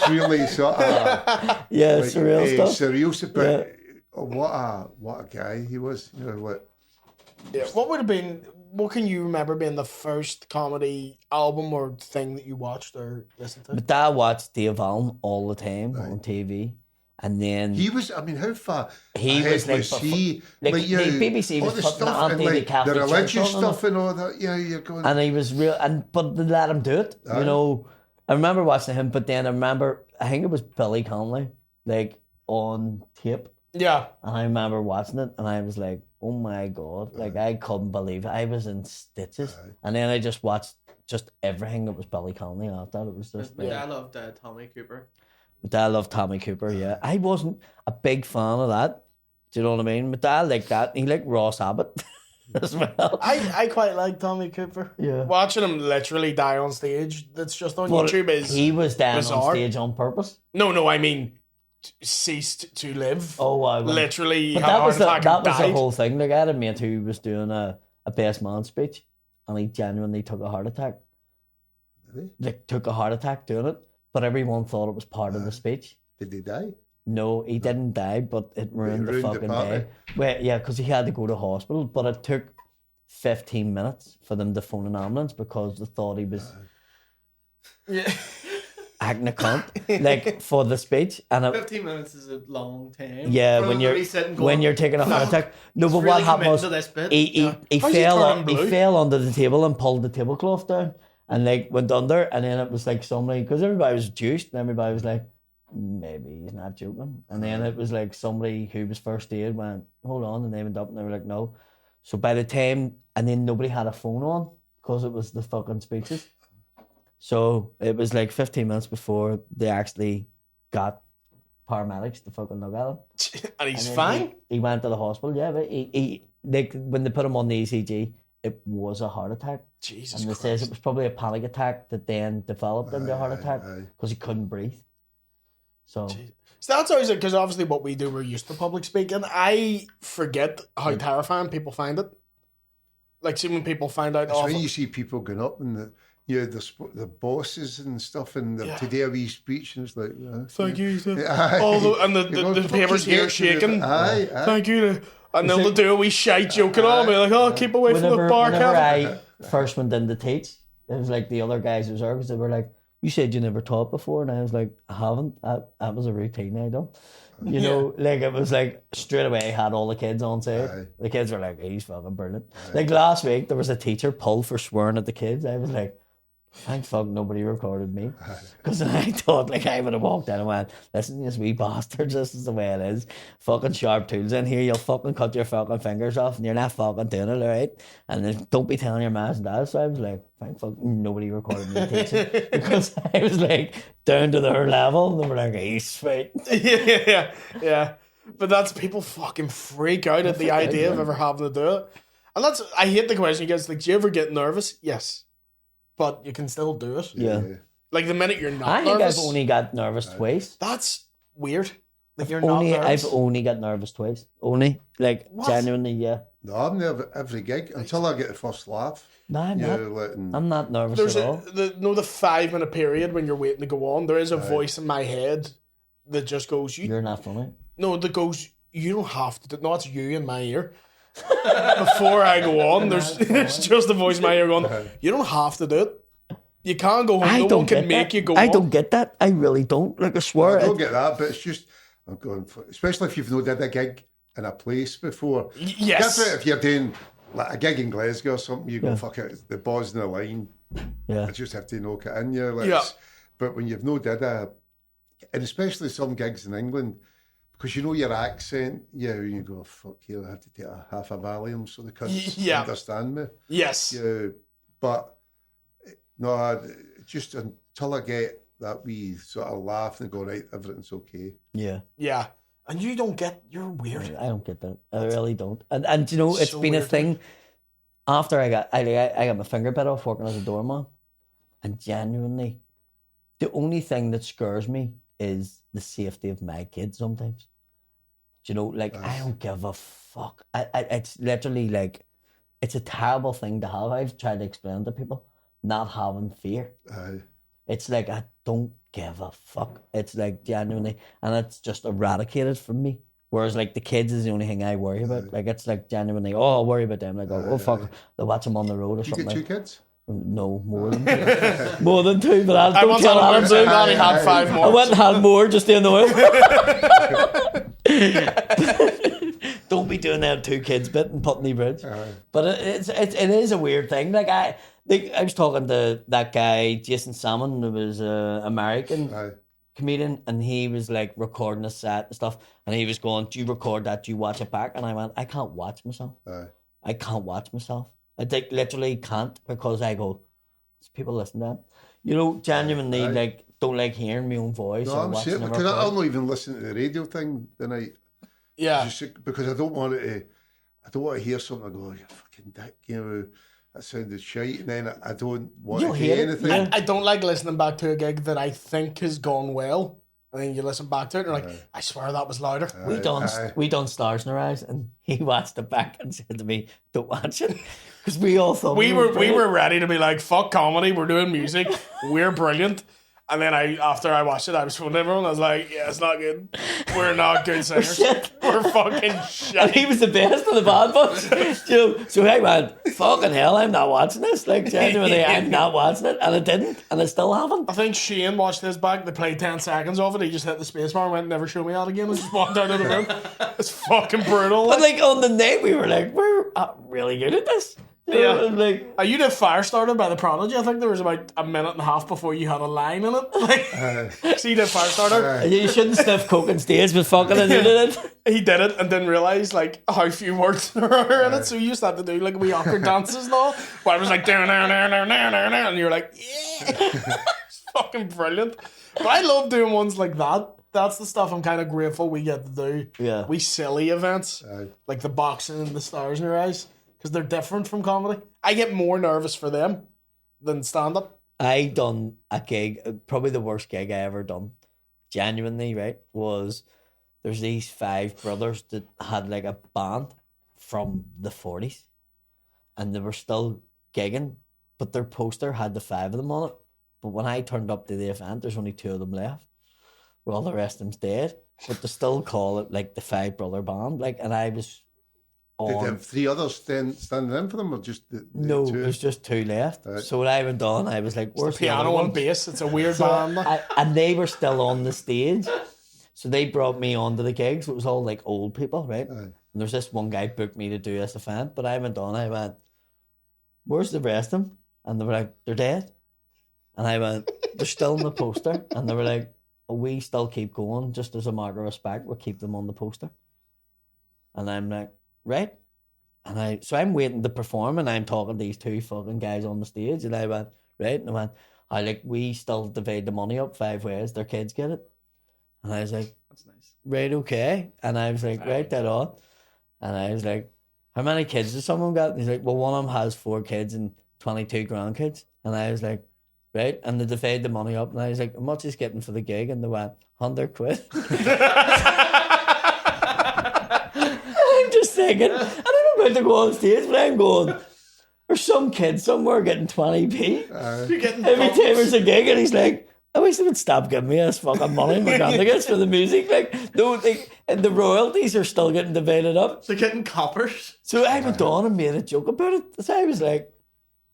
really sort of... surreal stuff. Surreal stuff, but what a guy he was. What can you remember being the first comedy album or thing that you watched or listened to? My dad watched Dave Allen all the time on TV. And then he was, I mean, how far he was like he? The BBC was putting anti-Catholic the religious church stuff and all that. Yeah, you're going. And he was real, but they let him do it. I remember watching him, but then I think it was Billy Connolly, like on tape. Yeah. And I remember watching it, and I was like, oh my God, like I couldn't believe it. I was in stitches. And then I just watched everything that was Billy Connolly after that. It was just. I loved Tommy Cooper. My dad loved Tommy Cooper, yeah. I wasn't a big fan of that. Do you know what I mean? My dad liked that. He liked Ross Abbott as well. I quite like Tommy Cooper. Yeah. Watching him literally die on stage, that's just on YouTube is he was dying bizarre. On stage on purpose. No, I mean ceased to live. Oh, I literally but had a heart attack that and was died. the whole thing. Like I had a mate who was doing a best man speech, and he genuinely took a heart attack. Really? Like took a heart attack doing it, but everyone thought it was part of the speech. Did he die? No, he didn't die, but it ruined the fucking day. Well, yeah, because he had to go to hospital, but it took 15 minutes for them to phone an ambulance because they thought he was acting a cunt, like for the speech. And 15 minutes is a long time. Yeah, when you're taking a heart attack. No, but what happened was he fell under the table and pulled the tablecloth down and like went under, and then it was like somebody, because everybody was juiced and everybody was like, maybe he's not joking. And then it was like somebody who was first aid went, hold on, and they went up and they were like, no. So by the time, and then nobody had a phone on because it was the fucking speeches. So it was like 15 minutes before they actually got paramedics to fucking look at him. And he's fine? He went to the hospital, yeah, but he like when they put him on the ECG, it was a heart attack. Jesus and they Christ. says it was probably a panic attack that then developed into a heart attack because he couldn't breathe. So that's always it, because obviously what we do, we're used to public speaking. I forget how terrifying people find it. Like, see when people find out. It's when you see people going up and the bosses and stuff, and to do a wee speech, and it's like, Thank you. Aye. And the papers here shaking. Aye. Thank you. And then they'll do a wee shite joking on me, like, oh, keep away from the bar, whenever Kevin. I first went in to teach, it was like the other guys who was there, because they were like, you said you never taught before, and I was like, I haven't. That was a routine I done. You know, like it was like straight away I had all the kids on side. Aye. The kids were like, he's fucking brilliant. Like last week there was a teacher pulled for swearing at the kids. I was like, thank fuck nobody recorded me. Because I thought like I would have walked in and went, listen, you wee bastards, this is the way it is. Fucking sharp tools in here, you'll fucking cut your fucking fingers off and you're not fucking doing it, alright? And then don't be telling your mas and dads. So I was like, thank fuck nobody recorded me teaching. Because I was like down to their level and they were like, he's sweet. Yeah. But that's, people fucking freak out at the idea of ever having to do it. And that's, I hate the question, you guys, like, do you ever get nervous? Yes. But you can still do it. Yeah. Like the minute you're not I think nervous. I've only got nervous twice. That's weird. Like you're not nervous. I've only got nervous twice. Only. Like, genuinely, yeah. No, I'm never every gig until I get the first laugh. No, I'm not. I'm not nervous There's at all. the 5 minute period when you're waiting to go on. There is a voice in my head that just goes, You're not funny. No, that goes, you don't have to. No, it's you in my ear. Before I go on, there's just a voice in my ear going, you don't have to do it. You can't go home. No one can make you go on. I don't get that. I really don't. Like, I swear. I don't get that, but it's just, I'm going for, especially if you've not did a gig in a place before. Yes. Different if you're doing like a gig in Glasgow or something, you go, fuck it, the ball's in the line. Yeah. I just have to knock it in. Like, yeah. But when you've no did and especially some gigs in England, because you know your accent, you go, fuck you, I have to take a half a Valium so they can understand me. Yes. Yeah, but no, just until I get that wee sort of laugh and go, right, everything's okay. Yeah. Yeah. And you don't get, you're weird. I don't get that. I really don't. And you know, it's so been a weird. thing after I got my finger bit off working as a doorman. And genuinely, the only thing that scares me is the safety of my kids sometimes. Do you know, like, I don't give a fuck. It's literally like, it's a terrible thing to have. I've tried to explain to people, not having fear. It's like, I don't give a fuck. It's like, genuinely, and it's just eradicated from me. Whereas, like, the kids is the only thing I worry about. Like, it's like, genuinely, I'll worry about them. Like, oh fuck, they'll watch them on the road or something. You get like 2 kids? No, more than 2. More than 2, but I don't tell Adam Adam. that he had 5 more. I went and had more just to annoy him. Don't be doing that 2 kids bit and putting the bridge. But it is a weird thing. Like I was talking to that guy Jason Salmon, who was an American comedian, and he was like recording a set and stuff, and he was going, "Do you record that? Do you watch it back?" And I went, "I can't watch myself. I can't watch myself. I literally can't, because I go, there's people listening to that. You know, genuinely like don't like hearing my own voice. No, I'm serious, because I'll not even listen to the radio thing tonight. Yeah. Just because I don't want to hear something. I go, you fucking dick, you know, that sounded shite, and then I don't want to hear anything. I don't like listening back to a gig that I think has gone well, and then you listen back to it and you're like, I swear that was louder. We done Stars in Our Eyes, and he watched it back and said to me, "Don't watch it," because we all thought we were ready to be like, fuck comedy, we're doing music, we're brilliant. And then after I watched it, I was phoning everyone. I was like, yeah, it's not good. We're not good singers. We're fucking shit. And he was the best of the bad bunch. You know, so I went, fucking hell, I'm not watching this. Like, genuinely, I'm not watching it. And I didn't. And I still haven't. I think Shane watched this back. They played 10 seconds of it. He just hit the spacebar and went, never show me that again. And just walked out of the room. It's fucking brutal. But like on the night, we were like, we're really good at this. You know, like, you did Firestarter by the Prodigy. I think there was about a minute and a half before you had a line in it. Like, so you did Firestarter. You shouldn't sniff coke on stage, but fucking I did it. He did it and didn't realise like how few words there are in it. So you used to have to do like wee awkward dances and all. Where I was like, and you're like, yeah, it's fucking brilliant. But I love doing ones like that. That's the stuff I'm kind of grateful we get to do. Yeah, we silly events like the boxing and the Stars in Your Eyes. Because they're different from comedy. I get more nervous for them than stand-up. I done a gig, probably the worst gig I ever done, genuinely, right, was there's these 5 brothers that had like a band from the 40s, and they were still gigging, but their poster had the 5 of them on it. But when I turned up to the event, there's only 2 of them left. Well, all the rest of them's dead. But they still call it like the 5 brother band. Like, and I was Did they on. have 3 others standing in for them, or just the No, 2? there's just 2 left. Right. So when I went on, I was like, "Where's the other Piano one?" and bass. It's a weird band. And they were still on the stage. So they brought me onto the gigs. It was all like old people, right? Aye. And there's this one guy booked me to do this event, but I went on. I went, "Where's the rest of them?" And they were like, "They're dead." And I went, "They're still on the poster." And they were like, "Oh, we still keep going, just as a mark of respect. We'll keep them on the poster." And I'm like, "Right." And so I'm waiting to perform, and I'm talking to these 2 fucking guys on the stage, and I went, "Right." And I went, we still divide the money up 5 ways. Their kids get it. And I was like, That's nice. "Right, okay." And I was like, "Right, that on." And I was like, "How many kids does someone got?" And he's like, "Well, one of them has 4 kids and 22 grandkids." And I was like, "Right." And they divide the money up. And I was like, "How much is getting for the gig?" And they went, £100. I'm just thinking, and I'm about to go on stage, but I'm going, there's some kid somewhere getting 20p You're getting every bumped. time there's a gig, and he's like, "I wish they would stop giving me this fucking money my grandkids for the music." Like, no, and the royalties are still getting divided up. They're getting coppers. So I went on and made a joke about it. So I was like,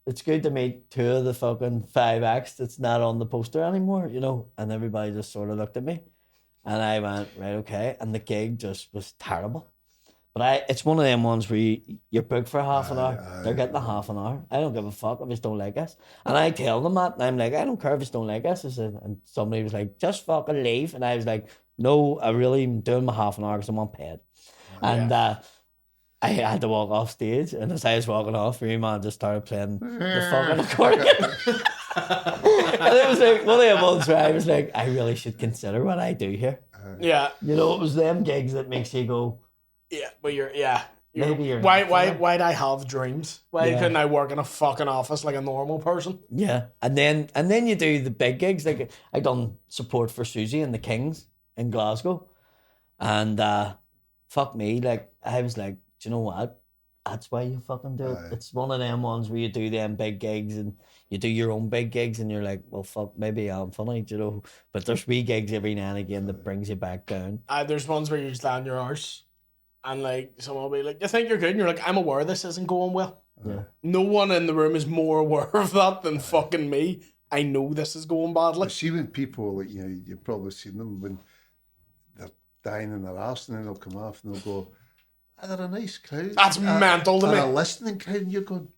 "It's good to meet 2 of the fucking 5 acts that's not on the poster anymore, you know." And everybody just sort of looked at me. And I went, "Right, okay." And the gig just was terrible. But it's one of them ones where you're booked for half an hour. They're getting a half an hour. I don't give a fuck if you don't like us. And I tell them that. And I'm like, "I don't care if you don't like us." I said, and somebody was like, "Just fucking leave." And I was like, "No, I really am doing my half an hour because I'm on paid." And I had to walk off stage. And as I was walking off, man just started playing the fucking accordion. And it was like one of them ones where I was like, I really should consider what I do here. Yeah. You know, it was them gigs that makes you go, Yeah, but Maybe you're why'd I have dreams? Why Yeah. couldn't I work in a fucking office like a normal person? yeah. And then you do the big gigs. Like I done support for Susie and the Kings in Glasgow. And fuck me, like I was like, do you know what? That's why you fucking do it. Aye. It's one of them ones where you do them big gigs and you do your own big gigs and you're like, well, fuck, maybe I'm funny, do you know? But there's wee gigs every now and again that brings you back down. There's ones where you just land your arse and like someone will be like, "You think you're good?" And you're like, "I'm aware this isn't going well." Yeah. No one in the room is more aware of that than fucking me. I know this is going badly. But see, when people, like, you know, you've probably seen them when they're dying in their arse, and then they'll come off and they'll go, "Oh, they're a nice crowd." That's mental to They're a me. listening crowd, and you're going,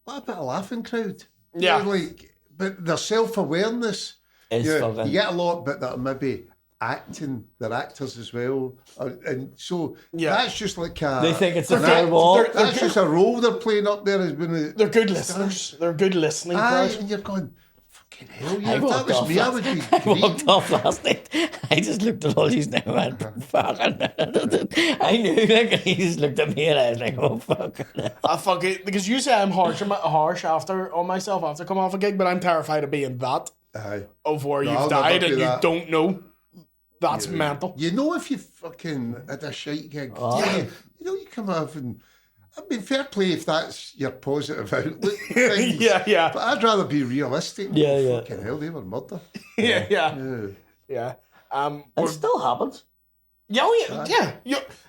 "What about a laughing crowd?" Yeah. You're like, but their self-awareness, It's you fucking... get a lot, but they're maybe acting, they're actors as well. And so that's just like a... They think it's a an fair act- wall. That's just a role they're playing up there. As when They're good listeners. They're good listening Aye, crowd. and you're going, fucking hell, yeah, I if that walked was off me, I last- would be I walked grieving. off last night. I just looked at all these now and went, fucking. I knew, like, and he just looked at me and I was like, oh, fuck. I fuck it, because you say I'm harsh on myself after coming off a gig, but I'm terrified of being that, Aye. of where No, you've I'll never died do and you that. don't know. That's mental. You know, if you fucking had a shite gig, Oh. you know, you come off and, I mean, fair play if that's your positive outlook. things. Yeah. But I'd rather be realistic. Yeah, yeah. Fucking hell, they were murder. Yeah. Yeah. It still happens. Yeah.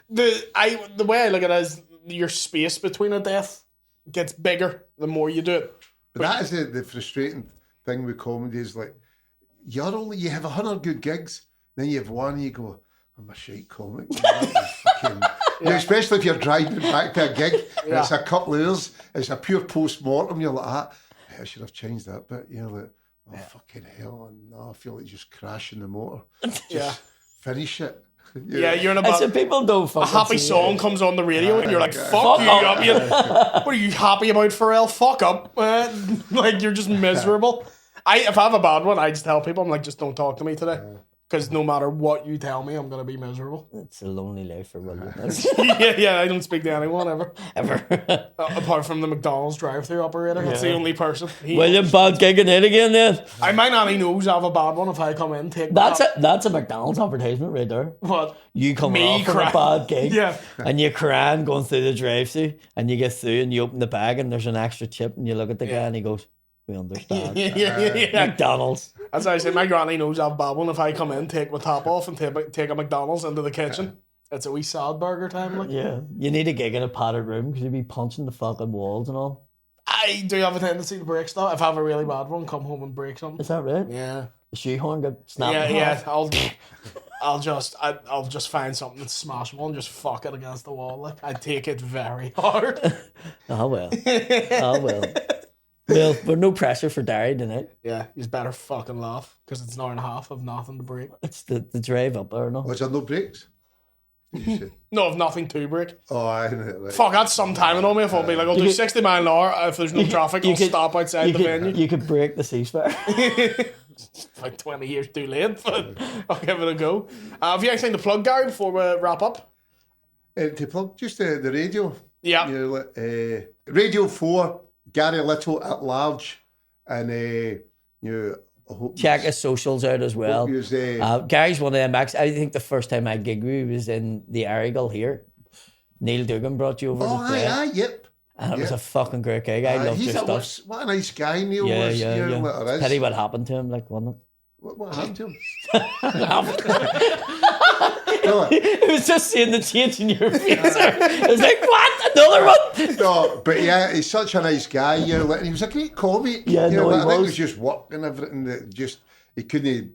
The way I look at it is your space between a death gets bigger the more you do it. But that is the frustrating thing with comedy is like, you have 100 good gigs, then you have one and you go, I'm a shite comic. You know, especially if you're driving back to a gig and it's a couple of hours, it's a pure post-mortem, you're like, I should have changed that bit. You're like, oh, fucking hell, and I feel like just crashing the motor. Just finish it. Yeah, you're in I said, people don't fucking a happy see song it. comes on the radio and you're like, Fuck fuck you, up. Ian. What are you happy about, Pharrell? Fuck up. Like, you're just miserable. If I have a bad one, I just tell people, I'm like, just don't talk to me today. Because no matter what you tell me, I'm going to be miserable. It's a lonely life for wilderness. yeah, I don't speak to anyone ever. Ever. Apart from the McDonald's drive-thru operator. That's the only person. William, bad gig in it again then. I might not even knows I have a bad one if I come in. That's a McDonald's advertisement right there. What? You come Me off from a crying. bad gig, Yeah. and you're crying going through the drive-thru, and you get through and you open the bag and there's an extra chip, and you look at the guy and he goes, "We understand." yeah. McDonald's. As I said, my granny knows I have a bad one if I come in, take my top off, and take a McDonald's into the kitchen. It's a wee salad burger time. Like. Yeah, you need a gig in a padded room because you'd be punching the fucking walls and all. I do have a tendency to break stuff. If I have a really bad one, come home and break something. Is that right? Yeah. The shoehorn get snapped. Yeah, in yeah. half? I'll just find something that's smashable and just fuck it against the wall. Like I take it very hard. Oh well. Oh well. Well, we're no pressure for Derry tonight. Yeah, you better fucking laugh because it's an hour and a half of nothing to break. It's the drive up there, no? Was there no breaks? Did you say? No, of nothing to break. Oh, I know. Right. Fuck, that's some timing on me. If I'll be like, I'll do 60 mile an hour. If there's no traffic, I'll could- stop outside the venue. You could break the ceasefire. Like 20 years too late, but I'll give it a go. Have you anything to plug, Gary, before we wrap up? To plug just the radio. Yeah. You know, Radio 4, Gary Little at large, and I hope Check his socials out as well. Gary's one of them. I think the first time I gigged with you was in the Arigal here. Neil Dugan brought you over Oh, to play. yep. And it was a fucking great gig. I loved your stuff. What a nice guy Neil Yeah, was. yeah, You know yeah. what it is. Pity what happened to him, like, wasn't What happened to him? it? No, It was just seeing the change in your face. It was like, what? Another one? no, but yeah, he's such a nice guy. You know, and he was a great comic. Yeah, you know, no, he but I think it was. was just work and everything that just he couldn't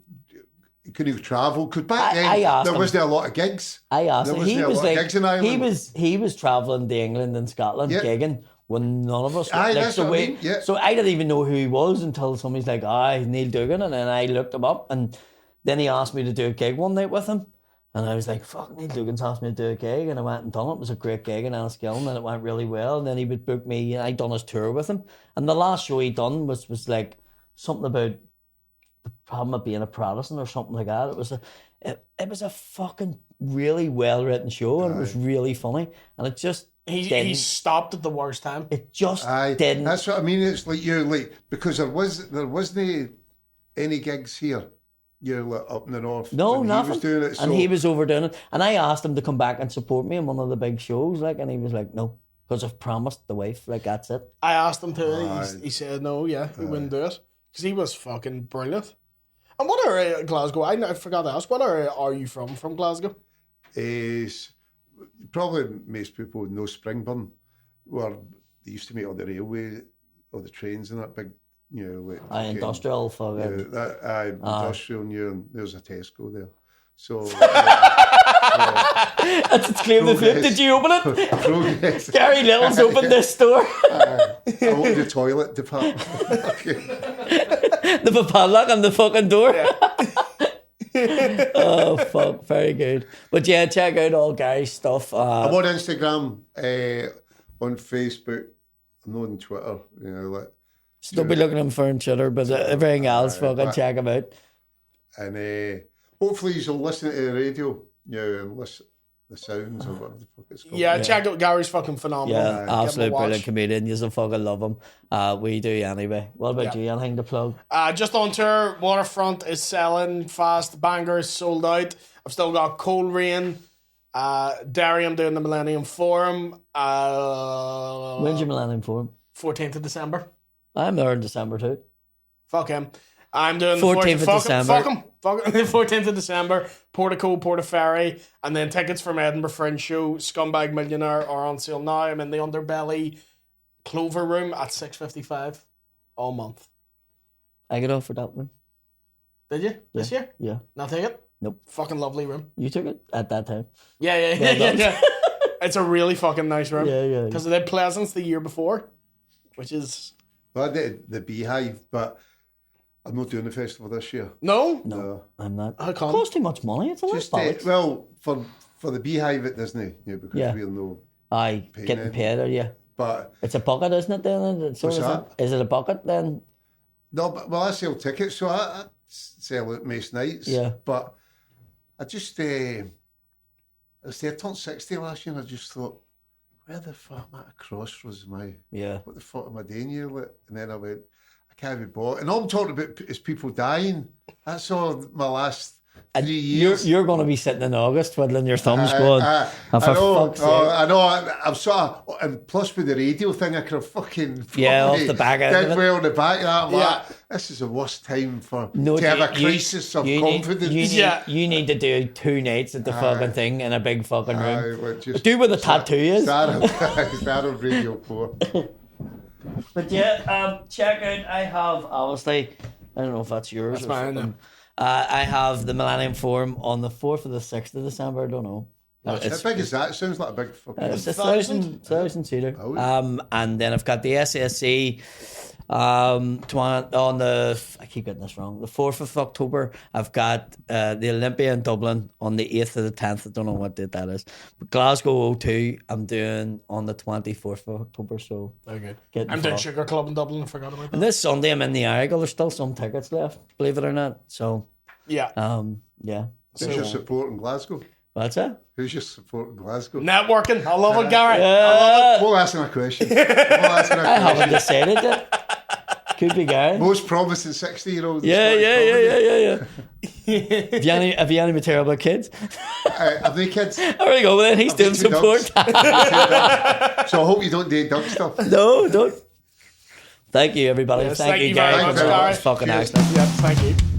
travel because back then I asked there him. wasn't a lot of gigs. I asked There him. wasn't He a was lot of like, gigs in Ireland. he was traveling to England and Scotland Yeah. gigging when none of us. Aye, like, that's so what I mean, yeah. So I didn't even know who he was until somebody's like, Neil Dugan, and then I looked him up, and then he asked me to do a gig one night with him. And I was like, fuck, Neil Dugan's asked me to do a gig. And I went and done it. It was a great gig in Enniskillen and it went really well. And then he would book me and I'd done his tour with him. And the last show he done was like something about the problem of being a Protestant or something like that. It was a fucking really well written show and it was really funny. And it just He stopped at the worst time. it just Aye, didn't. that's what I mean. It's like you're like because there wasn't any gigs here. You're like up in the north. No, when nothing. He was doing it, and he was overdoing it. And I asked him to come back and support me in one of the big shows, like, and he was like, no, because I've promised the wife, like, that's it. I asked him to. Aye. He said no, yeah, he wouldn't do it. Because he was fucking brilliant. And what are Glasgow? I forgot to ask, what are you from Glasgow? is probably most people know Springburn, where they used to make all the railway, all the trains and that big, you know, like Industrial for yeah, it. that industrial near, and there's a Tesco there. So That's its claim to fame. Did you open it? progress. Gary Little's opened this store. I opened the toilet department. Okay. The padlock on the fucking door. Oh, fuck. Very good. But yeah, check out all Gary's stuff. I'm on Instagram, on Facebook, I'm not on Twitter, you know, like. Still be looking at him for on Twitter, but everything else, fucking check him out. And hopefully you'll listen to the radio, you know, and listen the sounds or whatever the fuck it's called. Yeah, check out Gary's fucking phenomenal. Yeah, Give him a absolute watch. brilliant comedian. You fucking love him. We do anyway. What about you? Anything to plug? Just on tour, Waterfront is selling fast. Banger is sold out. I've still got Cold Rain. Derry, I'm doing the Millennium Forum. When's your Millennium Forum? 14th of December. I'm there in December too. Fuck him. I'm doing 14th of December. Fuck him. 14th of December, Portico, Portaferry, and then tickets from Edinburgh Fringe Show, Scumbag Millionaire are on sale now. I'm in the Underbelly Clover Room at $6.55 all month. I get offered that one. Did you this year? Yeah. Not take it? Nope. Fucking lovely room. You took it at that time. Yeah. done. It's a really fucking nice room. Yeah. Because they did Pleasance the year before, which is Well, I did the Beehive, but I'm not doing the festival this year. no. I'm not. How come? It costs too much money. It's a lot of Just bollocks. well, for the Beehive at Disney, you know, because Yeah. we'll know. Aye, getting in. paid, are you? But It's a bucket, isn't it? Then What's that? Is it a bucket then? no, but well, I sell tickets, so sell out most nights. Yeah. But I just, I turned 60 last year and I just thought, where the fuck am I at a crossroads? Yeah. What the fuck am I doing here? Like, and then I went, I can't be bought. And all I'm talking about is people dying. That's all my last 3 years. You're going to be sitting in August twiddling your thumbs going, I "Oh, for know, fuck's sake." I know. I'm sort of, and plus with the radio thing, I could have fucking Yeah, probably off the back end did of it. well on the back of that. I'm Yeah. like, this is the worst time to No, have a you- crisis of you confidence. You need to do 2 nights at the fucking thing in a big fucking room. Well, just Do where the tattoo is. Start on Radio 4. But yeah, check out. I have obviously. I don't know if that's yours. That's or mine, something. I have the Millennium Forum on the 4th or the 6th of December. I don't know. How big is that? It sounds like a big fucking... It's a 1,000? 1,000 seater. Oh. And then I've got the SSC on the, I keep getting this wrong, the 4th of October. I've got the Olympia in Dublin on the 8th or the 10th. I don't know what date that is. But Glasgow O2 I'm doing on the 24th of October. So Very good. Getting I'm doing fucked. Sugar Club in Dublin. I forgot about that. and this Sunday I'm in the Arrigal. There's still some tickets left, believe it or not. So Yeah. yeah. Who's your support in Glasgow? What's that? Who's your support in Glasgow? Networking. I love it, Gary. I love We'll ask him a question. We'll ask him a I haven't question. decided yet. Could be Gary. Most promising 60-year-old. Yeah. Have you any material about kids? Have they kids? There we go. Then he's Have they doing 2 support. dogs? So I hope you don't do dog stuff. No, don't. Thank you, everybody. Yes, thank you, very Gary. much, for Gary. this fucking Cheers. excellent. Yeah, thank you.